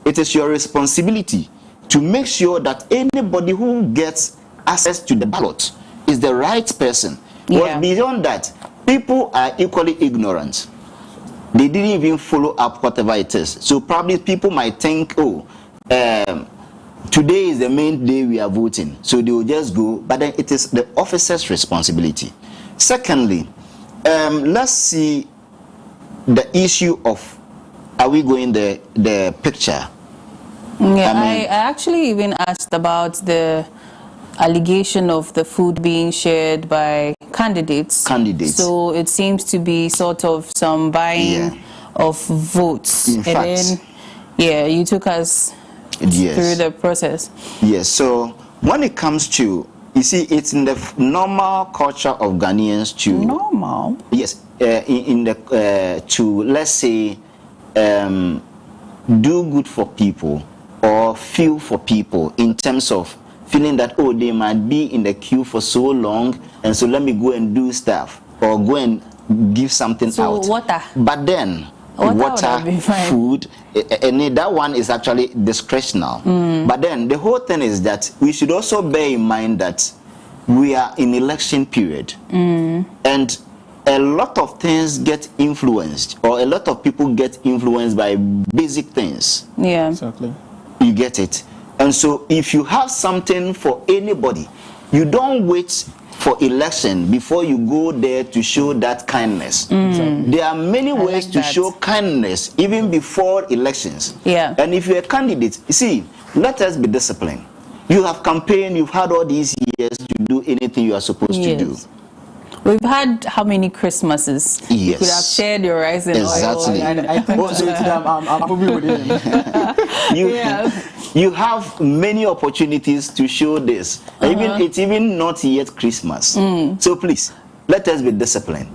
it is your responsibility to make sure that anybody who gets access to the ballot is the right person. But beyond that, people are equally ignorant. They didn't even follow up whatever it is. So probably people might think, oh, today is the main day we are voting, so they will just go. But then it is the officer's responsibility. Secondly, let's see the issue of, are we going the picture? Yeah, I actually even asked about the allegation of the food being shared by candidates. So it seems to be sort of some buying of votes. In fact, then, you took us through the process. Yes, so when it comes to, you see, it's in the normal culture of Ghanaians to... Normal? Yes, to, let's say, do good for people or feel for people in terms of feeling that, oh, they might be in the queue for so long, and so let me go and do stuff or go and give something out. So water. But then water, food, and that one is actually discretional. But then the whole thing is that we should also bear in mind that we are in election period, and a lot of things get influenced, or a lot of people get influenced by basic things. Yeah, exactly. You get it. And so if you have something for anybody, you don't wait for election before you go there to show that kindness. There are many ways to show kindness even before elections. Yeah. And if you're a candidate, you see, let us be disciplined. You have campaigned, you've had all these years to do anything you are supposed to do. We've had how many Christmases? Yes. You could have shared your rice and exactly. oil. I think I'm moving with him. You have many opportunities to show this. It's even not yet Christmas. So please, let us be disciplined.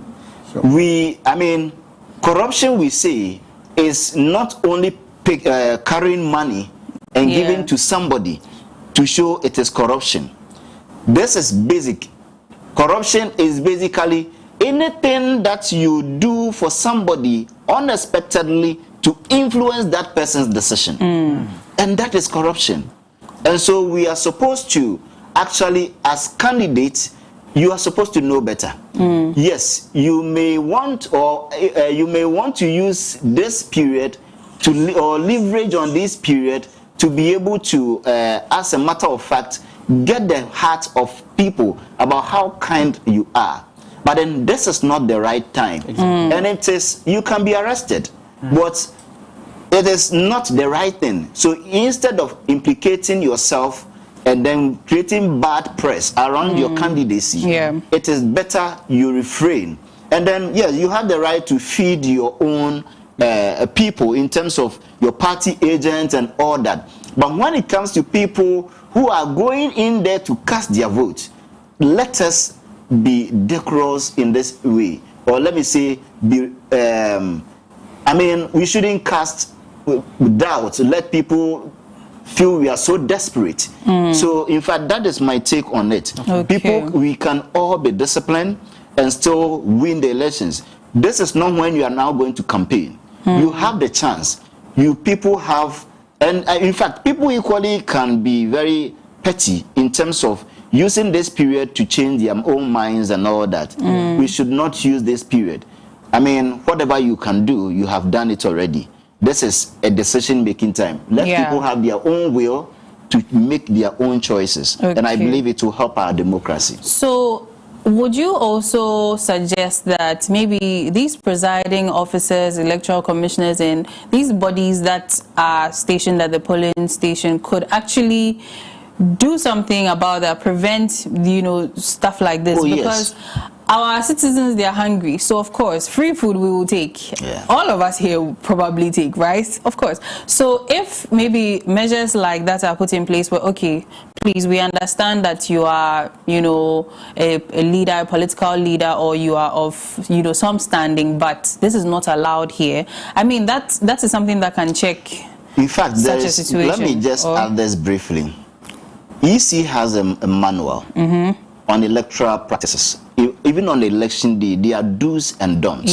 Sure. Corruption, we say, is not only carrying money and giving to somebody to show it is corruption. This is basic. Corruption is basically anything that you do for somebody unexpectedly to influence that person's decision. And that is corruption. And so we are supposed to actually, as candidates, you are supposed to know better. Yes, you may want to use this period or leverage on this period to be able to, as a matter of fact, get the heart of people about how kind you are. But then this is not the right time. And it is, you can be arrested, but it is not the right thing. So instead of implicating yourself and then creating bad press around your candidacy, it is better you refrain. And then, yes, you have the right to feed your own people in terms of your party agents and all that. But when it comes to people who are going in there to cast their vote, let us be decorous in this way. Or let me say, we shouldn't cast doubt, let people feel we are so desperate. So, in fact, that is my take on it. People, we can all be disciplined and still win the elections. This is not when you are now going to campaign. You have the chance. You people have, and in fact, people equally can be very petty in terms of using this period to change their own minds and all that. We should not use this period. Whatever you can do, you have done it already. This is a decision-making time. Let people have their own will to make their own choices. And I believe it will help our democracy. So, would you also suggest that maybe these presiding officers, electoral commissioners, and these bodies that are stationed at the polling station could actually do something about that, prevent, stuff like this? Because our citizens, they are hungry. So, of course, free food we will take. All of us here will probably take, right? Of course. So, if maybe measures like that are put in place where, okay, please, we understand that you are, a leader, a political leader, or you are of, some standing, but this is not allowed here. That is something that can check. In fact, such a situation. Let me just add this briefly. EC has a manual on electoral practices. Even on the election day, there are do's and don'ts.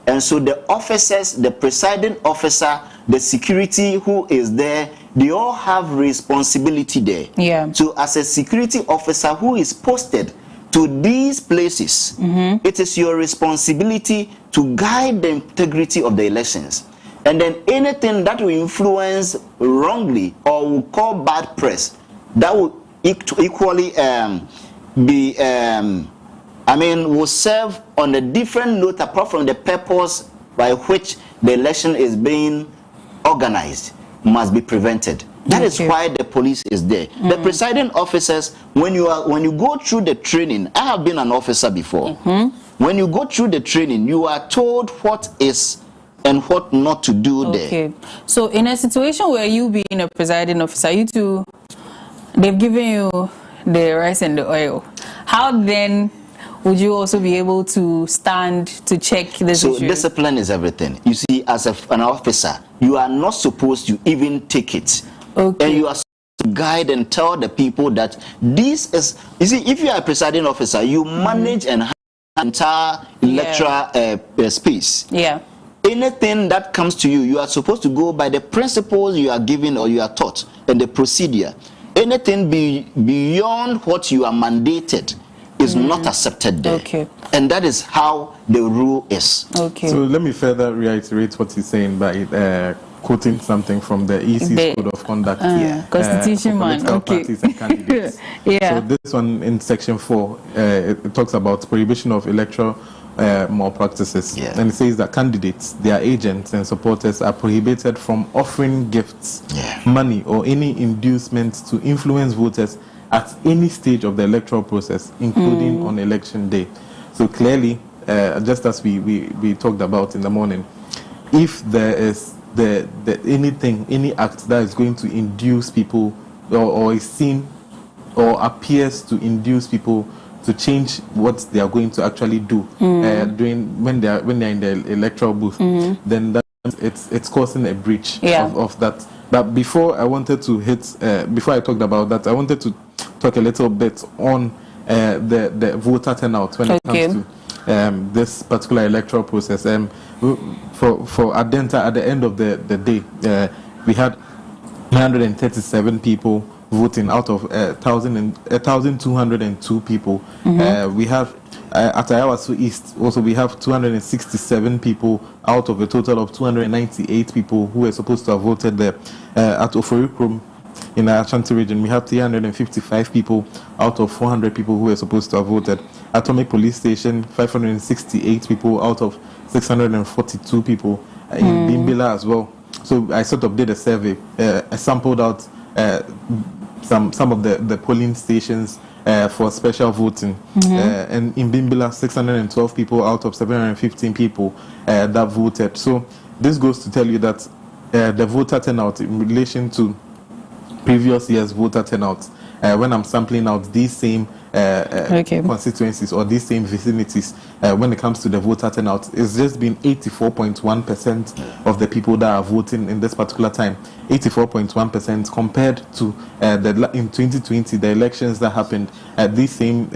And so the officers, the presiding officer, the security who is there, they all have responsibility there. So as a security officer who is posted to these places, it is your responsibility to guide the integrity of the elections. And then anything that will influence wrongly or will call bad press, that will equally will serve on a different note apart from the purpose by which the election is being organized, must be prevented. That is why the police is there. The presiding officers, when you go through the training, I have been an officer before. When you go through the training, you are told what is and what not to do there. So in a situation where you being a presiding officer, they've given you the rice and the oil, how then would you also be able to stand to check this issue? So discipline is everything. You see, as an officer, you are not supposed to even take it. And you are supposed to guide and tell the people that this is, you see, if you are a presiding officer, you manage and handle the entire electoral space. Anything that comes to you, you are supposed to go by the principles you are given or you are taught and the procedure. anything beyond what you are mandated is not accepted there. Okay. And that is how the rule is. Okay. So let me further reiterate what he's saying by quoting something from the EC's Code of Conduct here. Constitution for man. political Okay. parties and candidates. Yeah. So this one in section 4, it talks about prohibition of electoral malpractices. Yeah. And it says that candidates, their agents and supporters are prohibited from offering gifts, money or any inducements to influence voters at any stage of the electoral process, including on election day. So clearly, just as we talked about in the morning, if there is any act that is going to induce people or is seen or appears to induce people to change what they are going to actually do when they are in the electoral booth, then that it's causing a breach of that. But before I talked about that, I wanted to talk a little bit on the voter turnout when it comes to this particular electoral process. For Adenta, at the end of the day, we had 937 people voting out of 1,202 people. We have at Ayawaso East also we have 267 people out of a total of 298 people who were supposed to have voted there. At Oforikrom in our Ashanti region, we have 355 people out of 400 people who were supposed to have voted. Atomic Police Station, 568 people out of 642 people. In Bimbila as well. So I sort of did a survey. I sampled out some of the polling stations for special voting. And in Bimbila, 612 people out of 715 people that voted. So this goes to tell you that the voter turnout in relation to previous year's voter turnout, when I'm sampling out these same constituencies or these same vicinities, when it comes to the voter turnout, it's just been 84.1% of the people that are voting in this particular time. 84.1% compared to in 2020, the elections that happened at these same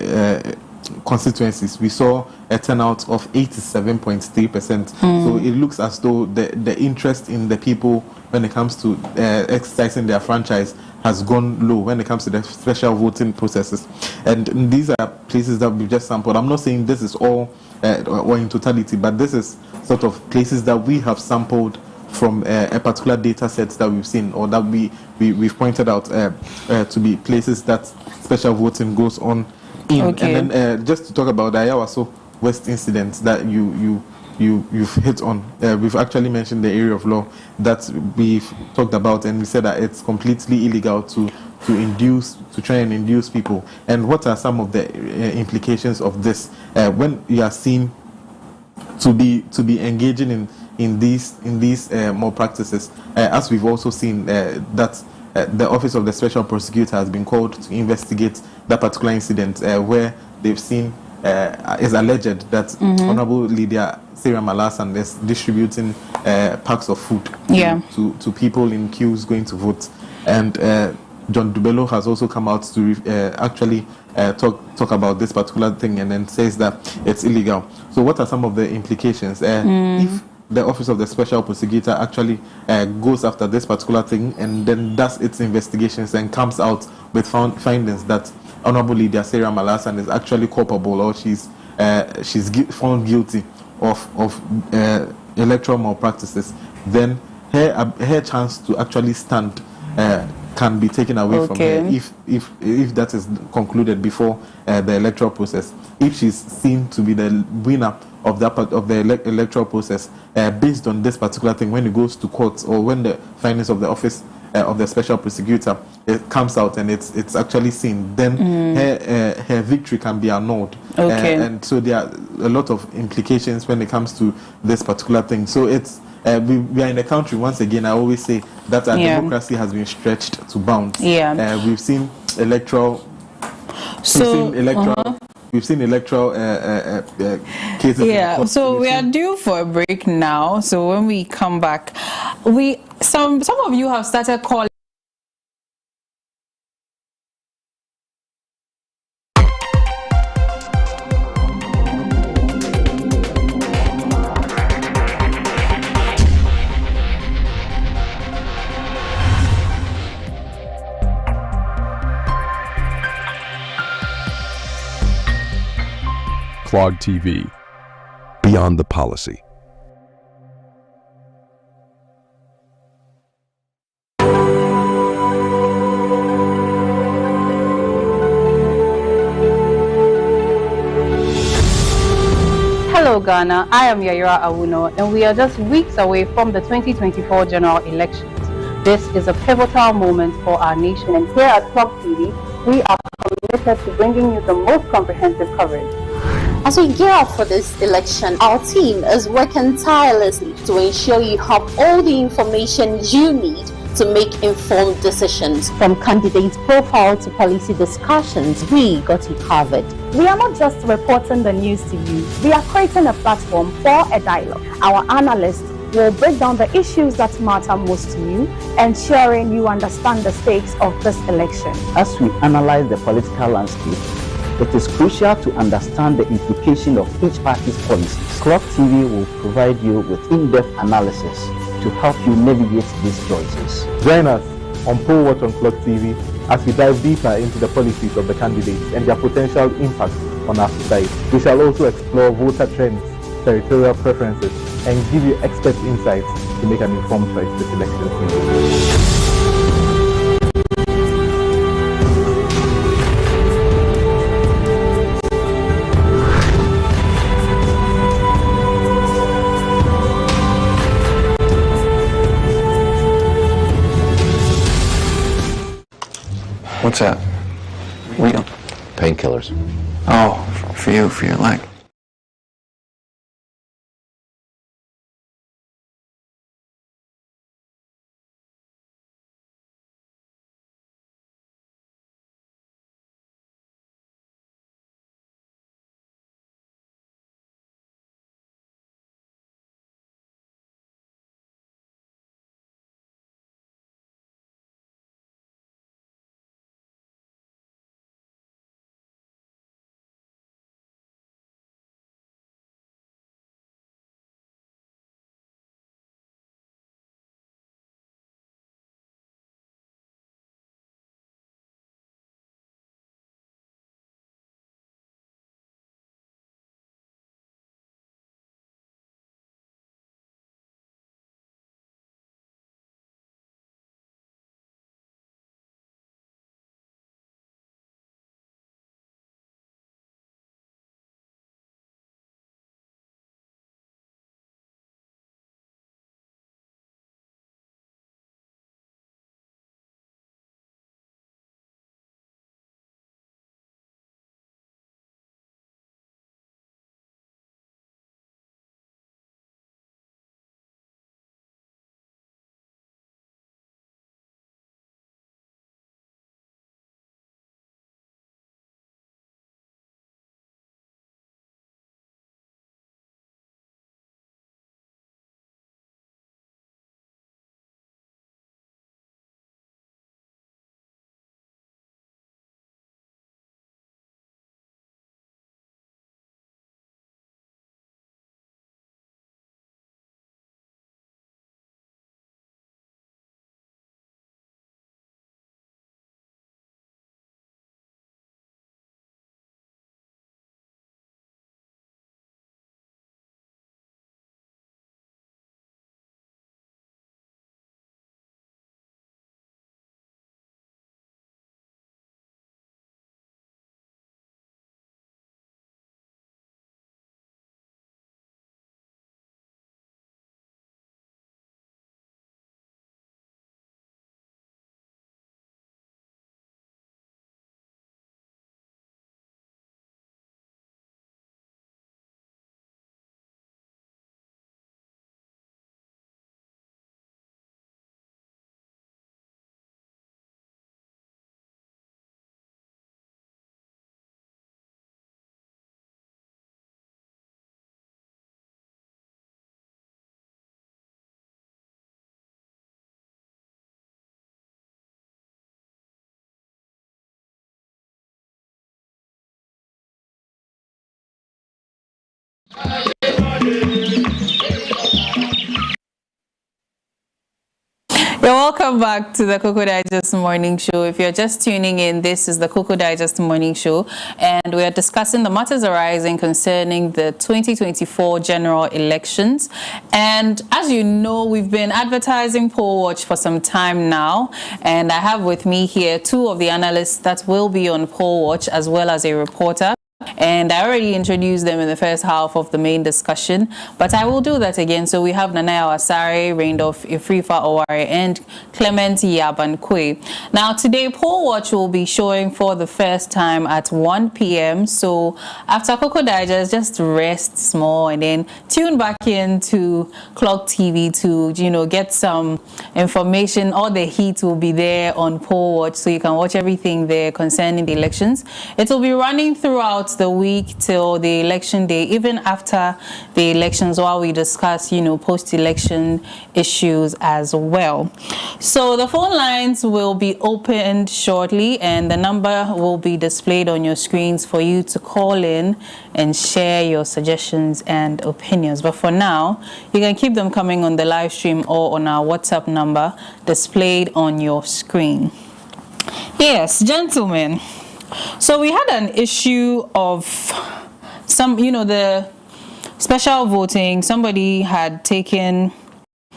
constituencies, we saw a turnout of 87.3%. So it looks as though the interest in the people when it comes to exercising their franchise has gone low when it comes to the special voting processes. And these are places that we've just sampled. I'm not saying this is all or in totality, but this is sort of places that we have sampled from a particular data set that we've seen or that we've pointed out to be places that special voting goes on in. And then just to talk about the Ayawaso West incident that you've hit on, we've actually mentioned the area of law that we've talked about, and we said that it's completely illegal to try and induce people. And what are some of the implications of this when you are seen to be engaging in these malpractices, as we've also seen that the Office of the Special Prosecutor has been called to investigate that particular incident where they've seen is alleged that Honorable Lydia Sarah Malasan is distributing packs of food to people in queues going to vote. And John Dubelo has also come out to actually talk about this particular thing and then says that it's illegal. So what are some of the implications? If the Office of the Special Prosecutor actually goes after this particular thing and then does its investigations and comes out with findings that Honorable Lydia Sarah Malasan is actually culpable or she's found guilty of electoral malpractices, then her chance to actually stand can be taken away from her if that is concluded before the electoral process. If she's seen to be the winner of that part of the electoral process based on this particular thing, when it goes to court or when the findings of the Office of the Special Prosecutor it comes out and it's actually seen, then her victory can be annulled. And so there are a lot of implications when it comes to this particular thing. So it's we are in a country, once again, I always say that our democracy has been stretched to bounds. We've seen electoral we've seen electoral cases. So we are due for a break now. So when we come back, some of you have started calling. Clog TV, Beyond the Policy. Hello Ghana, I am Yayira Awuno and we are just weeks away from the 2024 general elections. This is a pivotal moment for our nation, and here at Clog TV, we are committed to bringing you the most comprehensive coverage. As we gear up for this election, our team is working tirelessly to ensure you have all the information you need to make informed decisions. From candidates' profile to policy discussions, we got you covered. We are not just reporting the news to you, we are creating a platform for a dialogue. Our analysts will break down the issues that matter most to you, ensuring you understand the stakes of this election. As we analyze the political landscape, it is crucial to understand the implication of each party's policies. Clog TV will provide you with in-depth analysis to help you navigate these choices. Join us on Poll Watch on Clog TV as we dive deeper into the policies of the candidates and their potential impact on our society. We shall also explore voter trends, territorial preferences, and give you expert insights to make an informed choice this election season. What's that? We don't. Painkillers. Oh, for you, for your leg. You're welcome back to the Cocoa Digest Morning Show. If you're just tuning in, this is the Cocoa Digest Morning Show, and we are discussing the matters arising concerning the 2024 general elections. And as you know, we've been advertising Poll Watch for some time now, and I have with me here two of the analysts that will be on Poll Watch, as well as a reporter. And I already introduced them in the first half of the main discussion, but I will do that again. So we have Nanaya Wasare, Reindolph Ifrifa Oware, and Clement Yabankwe. Now today, Poll Watch will be showing for the first time at 1 p.m. So after Cocoa Digest, just rest small and then tune back into Clock TV to, you know, get some information. All the heat will be there on Poll Watch, so you can watch everything there concerning the elections. It will be running throughout the week till the election day, even after the elections, while we discuss, you know, post-election issues as well. So the phone lines will be opened shortly, and the number will be displayed on your screens for you to call in and share your suggestions and opinions. But for now, you can keep them coming on the live stream or on our WhatsApp number displayed on your screen. Yes, gentlemen. So we had an issue of some, you know, the special voting. Somebody had taken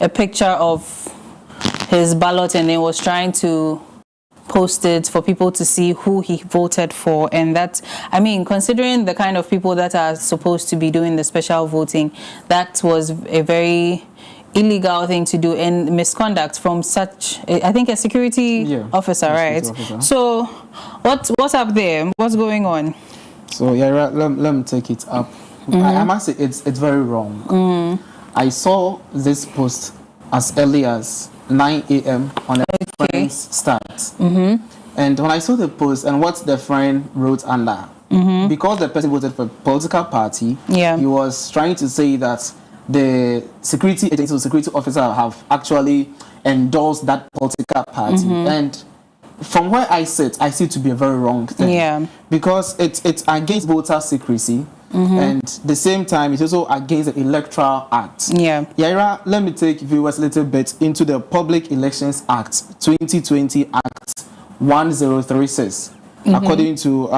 a picture of his ballot and then was trying to post it for people to see who he voted for. And that, I mean, considering the kind of people that are supposed to be doing the special voting, that was a very illegal thing to do and misconduct from such, I think, a security officer, right? Officer. So what's up there? What's going on? So yeah, let me take it up. I must say it's very wrong. I saw this post as early as 9 a.m. on a friend's start. And when I saw the post and what the friend wrote under, because the person voted for a political party, he was trying to say that the security agency or security officer have actually endorsed that political party. And from where I sit, I see it to be a very wrong thing. Because it's against voter secrecy, and at the same time, it's also against the Electoral Act. Yaira, let me take viewers a little bit into the Public Elections Act, 2020 Act 1036, according to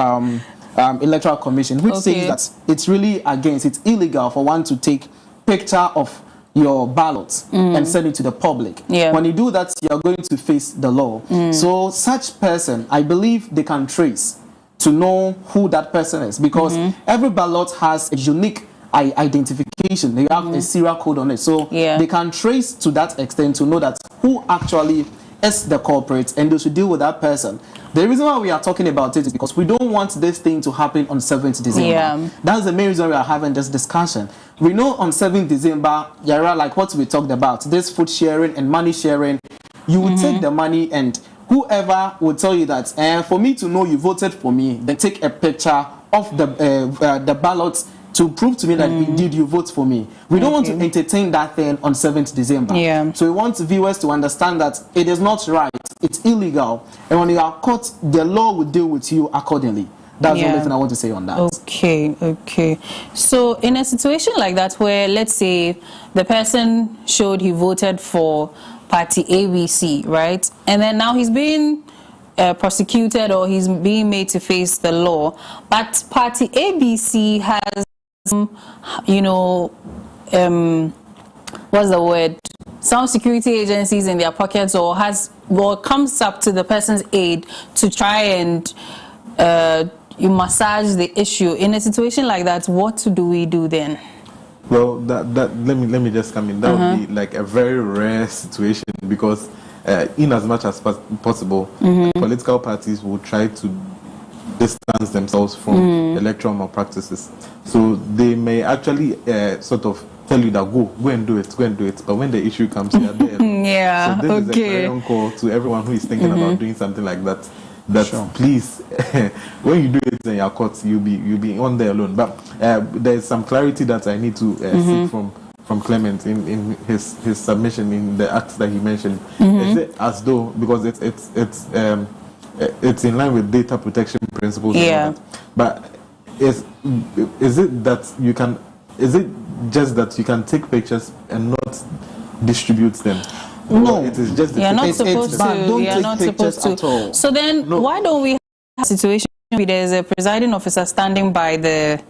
Electoral Commission, which says that it's really against, it's illegal for one to take picture of your ballot and send it to the public. When you do that, you're going to face the law. So such person, I believe they can trace to know who that person is, because every ballot has a unique identification. They have a serial code on it. So they can trace to that extent to know that who actually is the culprit, and they should deal with that person. The reason why we are talking about it is because we don't want this thing to happen on 7th December. That's the main reason we are having this discussion. We know on 7th December, Yara, like what we talked about, this food sharing and money sharing, you will take the money, and whoever will tell you that, for me to know you voted for me, then take a picture of the ballots to prove to me that indeed you vote for me. We don't want to entertain that thing on 7th December. So we want viewers to understand that it is not right, it's illegal, and when you are caught, the law will deal with you accordingly. That's the only thing I want to say on that. Okay. So in a situation like that, where let's say the person showed he voted for party ABC, right? And then now he's being prosecuted, or he's being made to face the law. But party ABC has, you know, what's the word? Some security agencies in their pockets, or comes up to the person's aid to try and you massage the issue. In a situation like that, what do we do then? Well, let me just come in. That would be like a very rare situation, because in as much as possible, political parties will try to distance themselves from electoral malpractices. So they may actually sort of tell you that go and do it. But when the issue comes, you are there. So this is a clarion call to everyone who is thinking about doing something like that. Please, when you do it in your court, you'll be on there alone. But there's some clarity that I need to seek from Clement in his submission in the act that he mentioned. Is it as though, because it's in line with data protection principles, but is it that you can? Is it just that you can take pictures and not distribute them? No, it is just. You're not supposed to. You're not supposed to. So then, why don't we have a situation where there's a presiding officer standing by the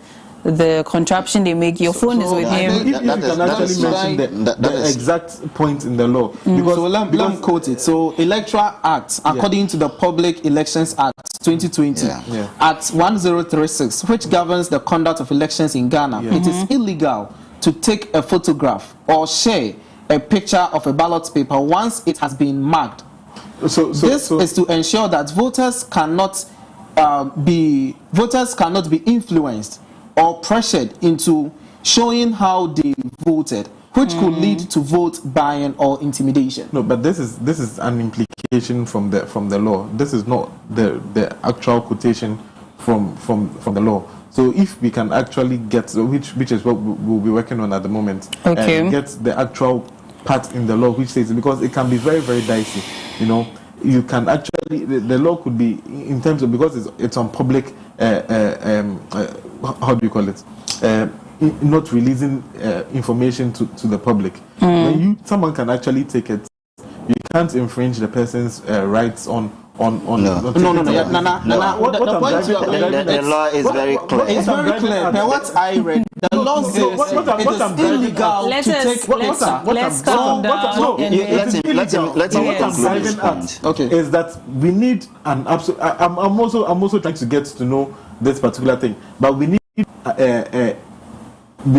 contraption they make? Your phone is with him. If you can actually mention the exact point in the law, because let me quote it. So, Electoral Act, according to the Public Elections Act 2020, Act 1036, which governs the conduct of elections in Ghana, it is illegal to take a photograph or share a picture of a ballot paper once it has been marked. So this is to ensure that voters cannot be influenced or pressured into showing how they voted, which could lead to vote buying or intimidation. No, but this is an implication from the law. This is not the actual quotation from the law. So if we can actually get, which is what we'll be working on at the moment, get the actual part in the law which says, because it can be very, very dicey, you know. You can actually, the law could be in terms of, because it's on public, how do you call it, not releasing information to the public. When someone can actually take it, you can't infringe the person's rights on. The law is very clear. It's very clear. But what I read, the law says it is illegal to take picture. Let's calm down. Let him conclude his point. Okay, is that we need an absolute. I'm also trying to get to know this particular thing, but we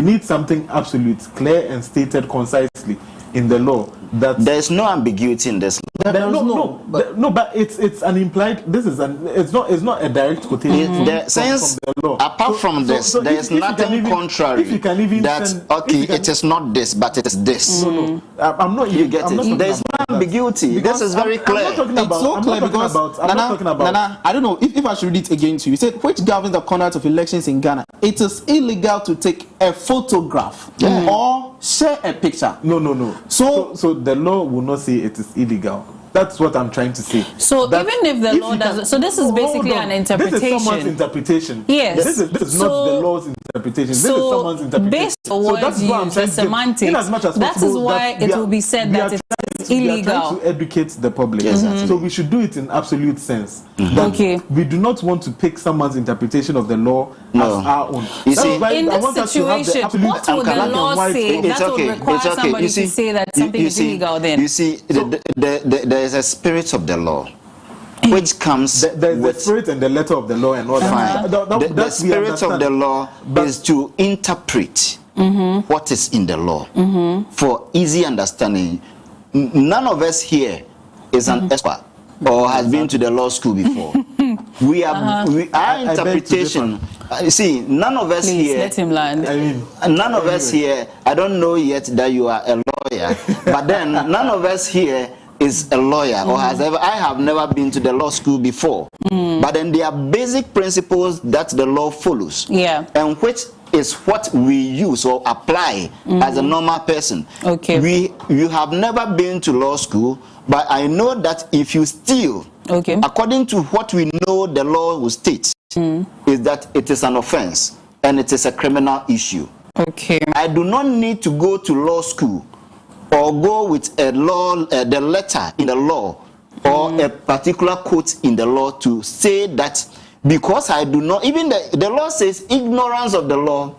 need something absolute, clear and stated concisely in the law. That there's no ambiguity in this law. But it's an implied. It's not a direct quotation from the law. Apart from this, there is nothing contrary. If you can even it is not this, but it is this. No, I'm not. You get it. There is no ambiguity. This is very clear. It's so clear because Nana, I don't know if I should read it again to you. You said, which governs the conduct of elections in Ghana. It is illegal to take a photograph or share a picture. No. So the law will not say it is illegal. That's what I'm trying to say. So even if the law doesn't, so this is basically an interpretation. This is someone's interpretation. Yes. This is not the law's interpretation. This is someone's interpretation. Based on words used, the semantics, that is why it will be said that it is illegal. We are trying to educate the public. So we should do it in absolute sense. We do not want to pick someone's interpretation of the law as our own. You see, in this situation, what would the law say that would require somebody to say that something is illegal then? You see, there is a spirit of the law which comes with the spirit and the letter of the law and all that. The spirit of the law is to interpret what is in the law for easy understanding. None of us here is an expert or has been to the law school before. Our interpretation. See, none of us here. Let him land. None of us here. I don't know yet that you are a lawyer, but then none of us here is a lawyer or has ever. I have never been to the law school before, but then there are basic principles that the law follows, and which is what we use or apply as a normal person. You have never been to law school, but I know that if you steal, according to what we know the law will state, is that it is an offense and it is a criminal issue. I do not need to go to law school or go with a law, the letter in the law or a particular quote in the law to say that, because I do not, even the law says ignorance of the law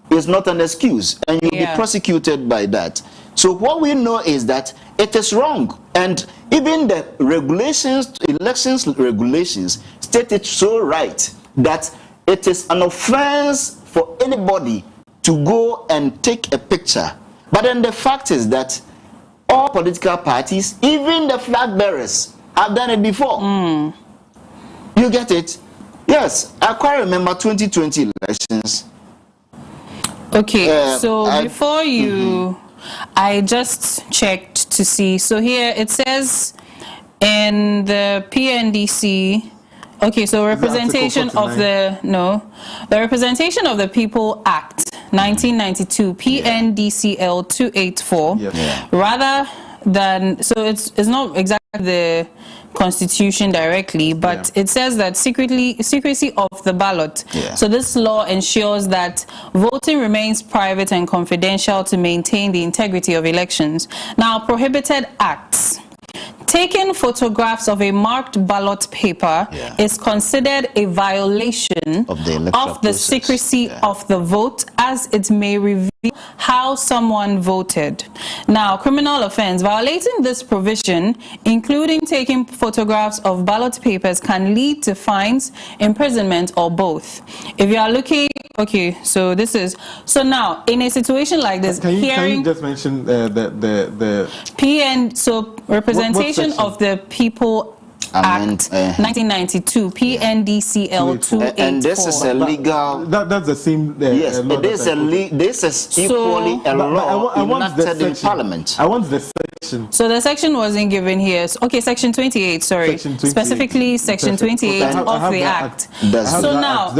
is not an excuse, and you'll be prosecuted by that. So what we know is that it is wrong, and even the regulations, elections regulations, state it so right that it is an offense for anybody to go and take a picture. But then the fact is that all political parties, even the flag bearers, have done it before. You get it? Yes, I quite remember 2020 elections. So before you, I just checked to see. So here it says in the PNDC. So representation of the Representation of the People Act 1992, PNDCL 284. Rather than, so it's not exactly the Constitution directly, but it says that secrecy of the ballot. So this law ensures that voting remains private and confidential to maintain the integrity of elections. Now, prohibited acts. Taking photographs of a marked ballot paper is considered a violation of the secrecy of the vote, as it may reveal how someone voted. Now, criminal offense. Violating this provision, including taking photographs of ballot papers, can lead to fines, imprisonment, or both. If you are looking, so this is, so now, in a situation like this, can you just mention the PN, so Representation of the People Act 1992, PNDCL 284. And this is a legal. That's the same. Yes, this is equally a law enacted in Parliament. I want the section. So the section wasn't given here. Okay, section 28. Sorry, section 28. Specifically section 28 of the Act. So now,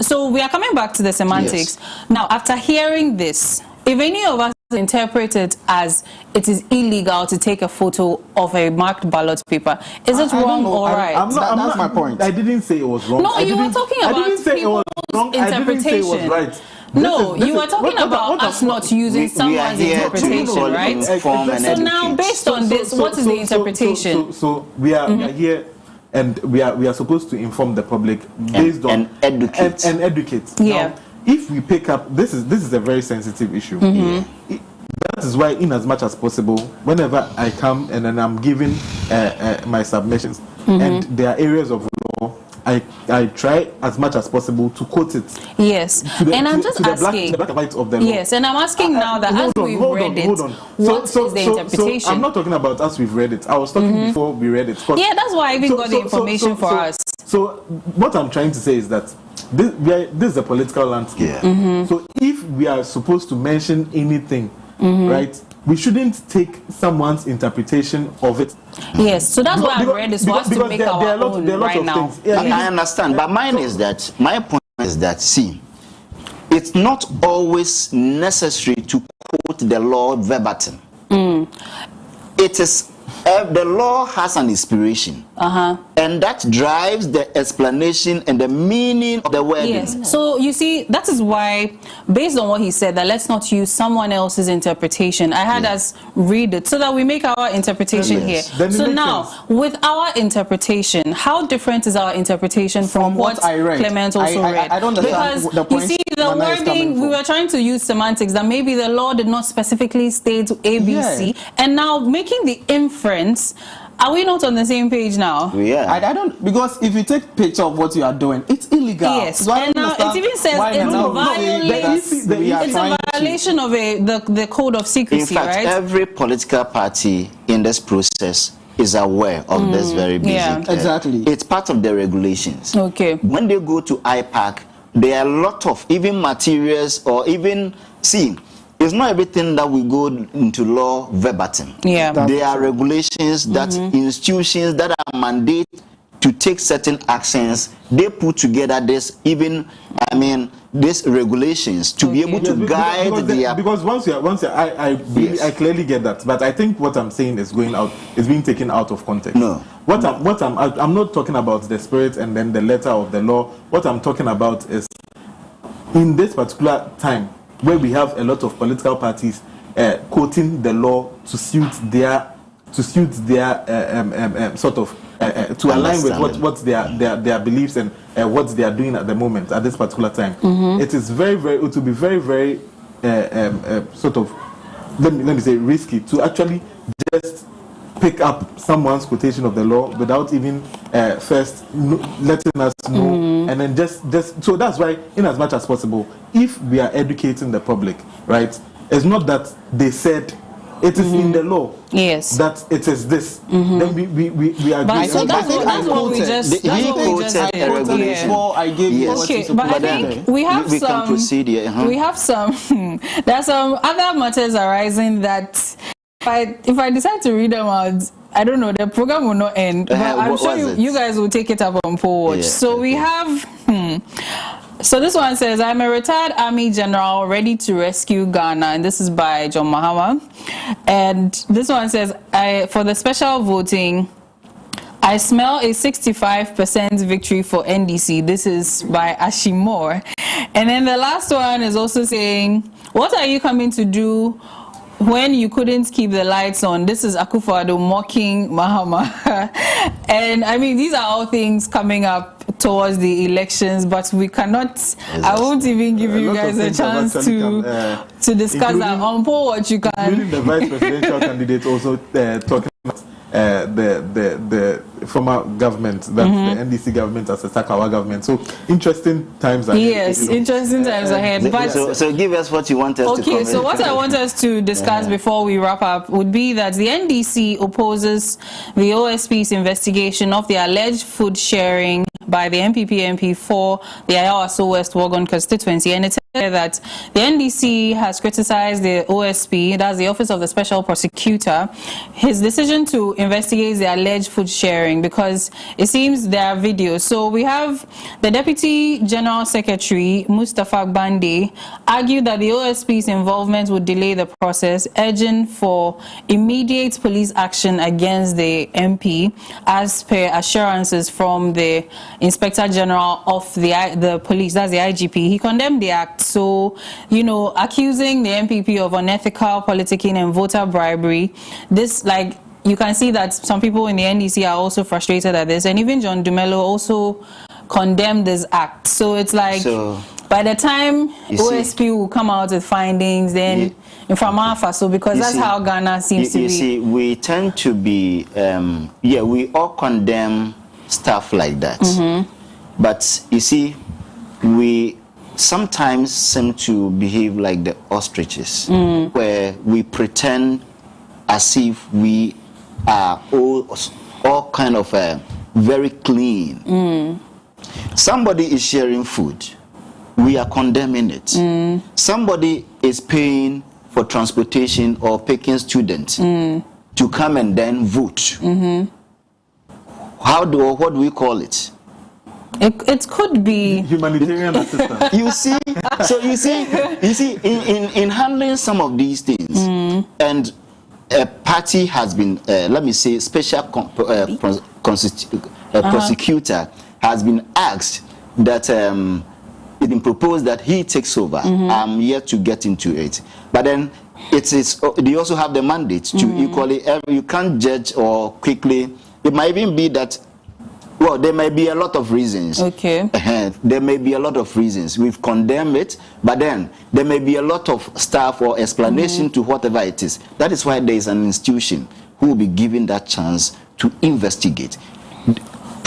so we are coming back to the semantics. Now, after hearing this, if any of us interpret it as it is illegal to take a photo of a marked ballot paper, is it wrong or right? That's my point. I didn't say it was wrong. No, you were talking about people's interpretation. No, you were talking about us not using someone's interpretation, right? So now, based on this, what is the interpretation? So we are here, and we are supposed to inform the public based on and educate. And educate. Yeah. Now, if we pick up, this is a very sensitive issue. That is why, in as much as possible, whenever I come and then I'm giving my submissions, and there are areas of law, I try as much as possible to quote it. Yes, and I'm just asking. The black and white of the law. Yes, and I'm asking now that as we've read it, what is the interpretation? So I'm not talking about as we've read it. I was talking before we read it. Yeah, that's why I even got the information for us. So what I'm trying to say is that this is a political landscape. So if we are supposed to mention anything, right, we shouldn't take someone's interpretation of it. Yes, so that's why I read this for us to make our own right now. I understand, but my point is that, see, it's not always necessary to quote the law verbatim. It is the law has an inspiration, and that drives the explanation and the meaning of the wording. Yes. So you see, that is why, based on what he said, that let's not use someone else's interpretation. I had us read it so that we make our interpretation here. So now, with our interpretation, how different is our interpretation from what I read? Clement also read. I don't understand because the point. You see, the wording, we were trying to use semantics that maybe the law did not specifically state ABC, and now making the inference. Are we not on the same page now? Yeah. I don't, because if you take picture of what you are doing, it's illegal. Yes, so and now it even says it's a violation of the code of secrecy, in fact, right? Every political party in this process is aware of this very basic. Exactly. It's part of the regulations. Okay. When they go to IPAC, there are a lot of even materials or even, see, it's not everything that we go into law verbatim. Yeah. There are regulations that institutions that are mandated to take certain actions, they put together this, even, these regulations to be able to guide because once I clearly get that, but I think what I'm saying is being taken out of context. No. I'm not talking about the spirit and then the letter of the law. What I'm talking about is in this particular time, where we have a lot of political parties quoting the law to suit their sort of to align with what their beliefs and what they are doing at the moment at this particular time. It is it will be very sort of let me say risky to actually just pick up someone's quotation of the law without even first letting us know, and then just so that's why, in as much as possible, if we are educating the public, right, it's not that they said it is in the law, yes, that it is this, then we agree. But so that's what we just did. Okay, but I think we have some. Can proceed here. We have some. There are some other matters arising that. If I decide to read them out, I don't know, the program will not end. But I'm sure you guys will take it up on Poll Watch. So we have So this one says, I'm a retired army general ready to rescue Ghana. And this is by John Mahama. And this one says, for the special voting, I smell a 65% victory for NDC. This is by Ashimore. And then the last one is also saying, what are you coming to do when you couldn't keep the lights on? This is Akufo-Addo mocking Mahama. And I mean, these are all things coming up towards the elections, but we cannot, I won't even give you guys a chance to discuss that. On poll what you can. Including the vice presidential candidate also talking about the former government, that's the NDC government as a Sakawa government. So interesting times ahead. Yes, interesting times ahead. But so give us what you want us to comment. Okay, so what I want us to discuss before we wrap up would be that the NDC opposes the OSP's investigation of the alleged food sharing by the MPP MP for the Ayawaso West Wuogon constituency, and it's that the NDC has criticized the OSP, that's the Office of the Special Prosecutor, his decision to investigate the alleged food sharing, because it seems there are videos. So we have the Deputy General Secretary, Mustafa Bande, argued that the OSP's involvement would delay the process, urging for immediate police action against the MP, as per assurances from the Inspector General of the police, that's the IGP. He condemned the act. So, you know, accusing the MPP of unethical politicking and voter bribery, this, like, you can see that some people in the NDC are also frustrated at this, and even John Dumelo also condemned this act. So it's like, by the time OSP will come out with findings, then so because that's how Ghana seems to be. You see, we tend to be, we all condemn stuff like that. But you see, we sometimes seem to behave like the ostriches, where we pretend as if we are all kind of very clean. Somebody is sharing food, we are condemning it. Somebody is paying for transportation or picking students to come and then vote. What do we call it? It could be humanitarian assistance. You see, so you see, in handling some of these things, and a party has been, let me say, special prosecutor has been asked that it's been proposed that he takes over. I'm yet to get into it, but then it is. They also have the mandate to equally. You can't judge or quickly. It might even be that. Well, there may be a lot of reasons. Okay. There may be a lot of reasons. We've condemned it, but then there may be a lot of stuff or explanation to whatever it is. That is why there is an institution who will be given that chance to investigate.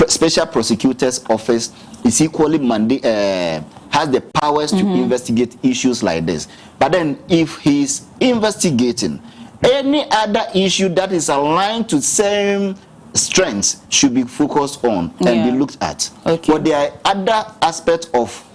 Special Prosecutor's Office is equally has the powers to investigate issues like this. But then if he's investigating any other issue that is aligned to same strengths should be focused on and be looked at. But there are other aspects of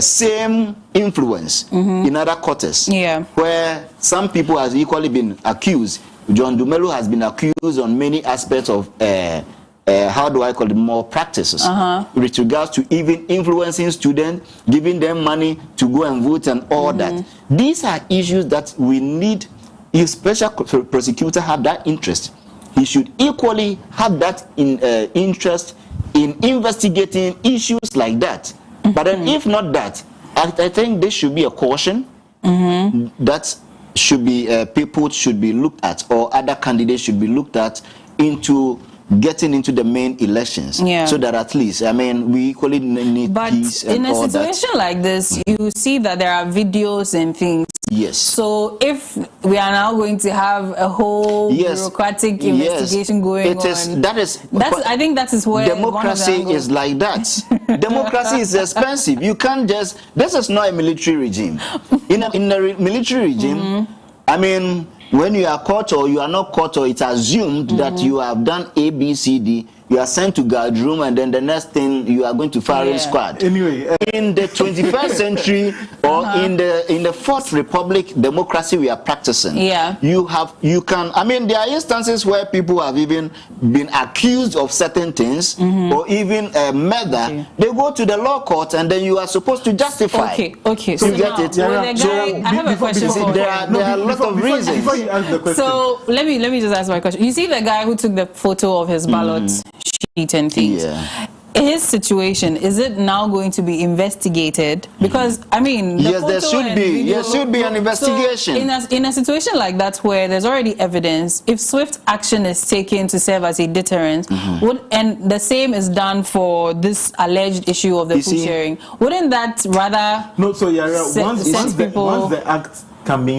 same influence in other quarters where some people has equally been accused. John Dumelo has been accused on many aspects of how do I call it, more practices with regards to even influencing students, giving them money to go and vote and all that. These are issues that we need. If special prosecutor have that interest, he should equally have that interest in investigating issues like that. But then if not that, I think there should be a caution that should be people should be looked at, or other candidates should be looked at into getting into the main elections, so that at least, I mean, we equally need peace and all that. In a situation like this, you see that there are videos and things. Yes. So if we are now going to have a whole bureaucratic investigation going on, I think that is where democracy is like that. Democracy is expensive. You can't just. This is not a military regime. In a military regime, I mean, when you are caught or you are not caught, or it's assumed that you have done A, B, C, D, you are sent to guard room, and then the next thing you are going to firing squad. Anyway, in the 21st century or in the Fourth Republic democracy we are practicing, you can. I mean, there are instances where people have even been accused of certain things or even murder. They go to the law court, and then you are supposed to justify. Okay. So So you get it. I have a question. There are a lot of reasons. Before you ask the question. So let me just ask my question. You see the guy who took the photo of his ballot sheet and things. His situation, is it now going to be investigated? Because I mean, yes, there should be. There should be an investigation. So in a situation like that where there's already evidence, if swift action is taken to serve as a deterrent, and the same is done for this alleged issue of the food sharing, wouldn't that rather once the act can be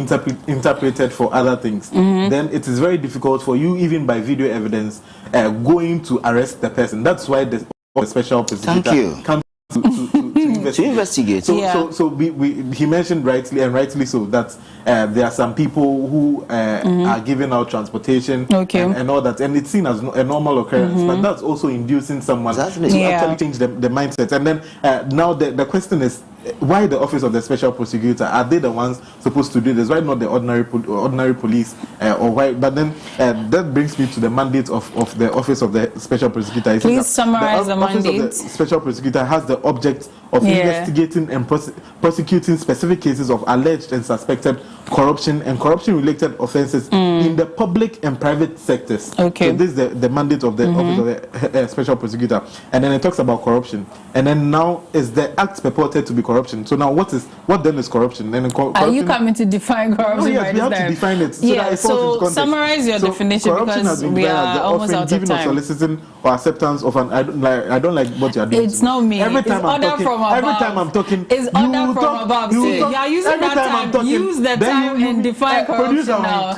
interpreted for other things, then it is very difficult for you, even by video evidence, going to arrest the person. That's why the special prosecutor comes to investigate. So he mentioned rightly so that there are some people who are giving out transportation and all that, and it's seen as a normal occurrence, but that's also inducing someone to actually change the mindset. And then now the question is, why the office of the special prosecutor? Are they the ones supposed to do this? Why not the ordinary police? Or why? But then that brings me to the mandate of the office of the special prosecutor. Please summarize the mandate. The office of the special prosecutor has the object of investigating and prosecuting specific cases of alleged and suspected corruption and corruption-related offences in the public and private sectors. So this is the mandate of the office of the special prosecutor. And then it talks about corruption. And then now is the act purported to be corruption. So now what then is corruption? Then are you coming to define corruption? Yes, we have to define it. So summarize your definition, because we are almost out of time. Soliciting or acceptance of an I don't like what you are doing. It's not me. Every time I'm talking, it's order from above. You are using that time. Use the time and define corruption now.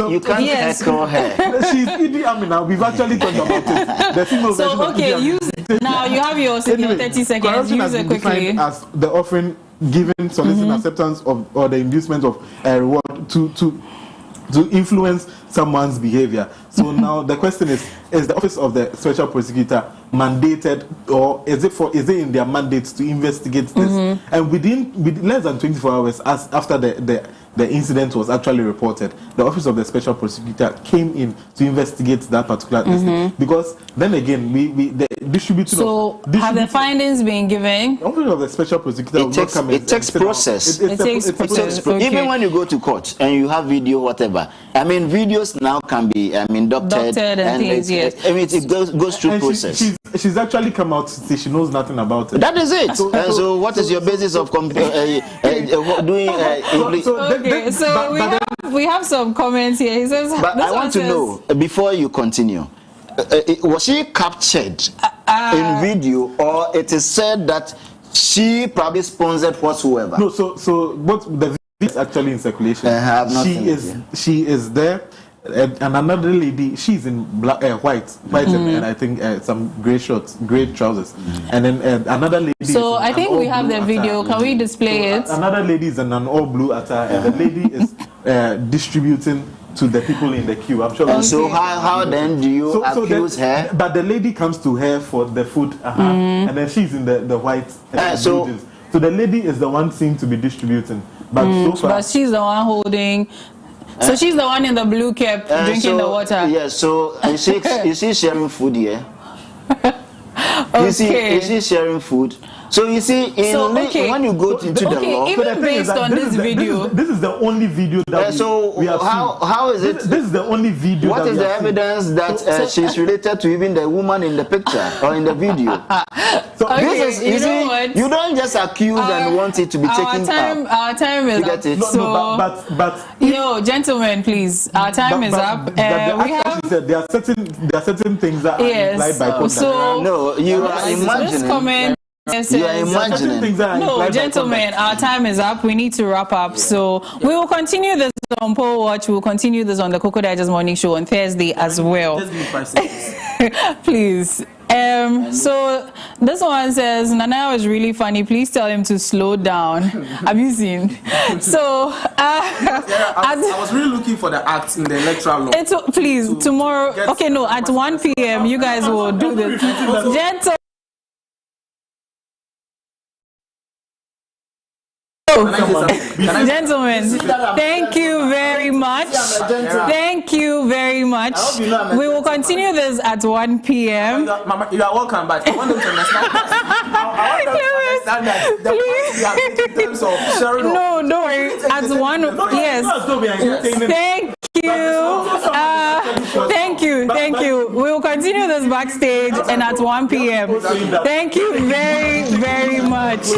You can't echo her. She's Idi Amin. We've actually talked about it. The female version of Idi Amin. Use it. Now you have your 30 seconds. Corruption Use it quickly. As the offering, given, soliciting acceptance of or the inducement of a reward to influence someone's behavior. So now the question is the office of the special prosecutor mandated, or is it in their mandates to investigate this? And within less than 24 hours after the incident was actually reported, the office of the special prosecutor came in to investigate that particular incident. Because then again, the distribution have the findings been given? The office of the special prosecutor it takes process. It takes process. Even when you go to court and you have video, whatever. I mean, videos now can be doctored and things. It goes through process. She's actually come out to say she knows nothing about it. That is it. So what is your basis of doing? We have some comments here. He says, but I want to know, before you continue, was she captured in video, or it is said that she probably sponsored whatsoever? No, so what the video is actually in circulation. She is there. And another lady, she's in white and I think some grey shorts, grey trousers, and then another lady. So I think we have the video. Can we display it? Another lady is in an all blue attire, and the lady is distributing to the people in the queue. I'm sure. So how then do you accuse her? But the lady comes to her for the food, and then she's in the white. So the lady is the one seen to be distributing, but so far, but she's the one holding. So she's the one in the blue cap drinking the water. Yes, so is she sharing food here? Is she sharing food? So you see, when you go into the law, even based on this video, this is the only video that we have seen. How is it? This is the only video. What is the evidence that she's related to even the woman in the picture or in the video? You don't just accuse and want it to be taken up. Our time is up. It? But gentlemen, please, our time is up. There are certain things that are implied by so no, you are imagining. This comment. You are imagining. No, gentlemen, our time is up. We need to wrap up. So we will continue this on Poll Watch. We will continue this on the Cocoa Digest Morning Show on Thursday as well. Just give 5 seconds. Please. So this one says, Nana was really funny. Please tell him to slow down. Have you seen? So, I was really looking for the act in the electoral law. Please, tomorrow. Okay, no, at 1 p.m. you guys will do this. Gentlemen, thank you very much. Thank you very much. We will continue this at 1 p.m. Mama, you are welcome, but I want them to understand that. In terms of sharing. No, don't worry. At 1, yes. Thank you. We will continue this backstage and at 1 p.m. Thank you very, very much.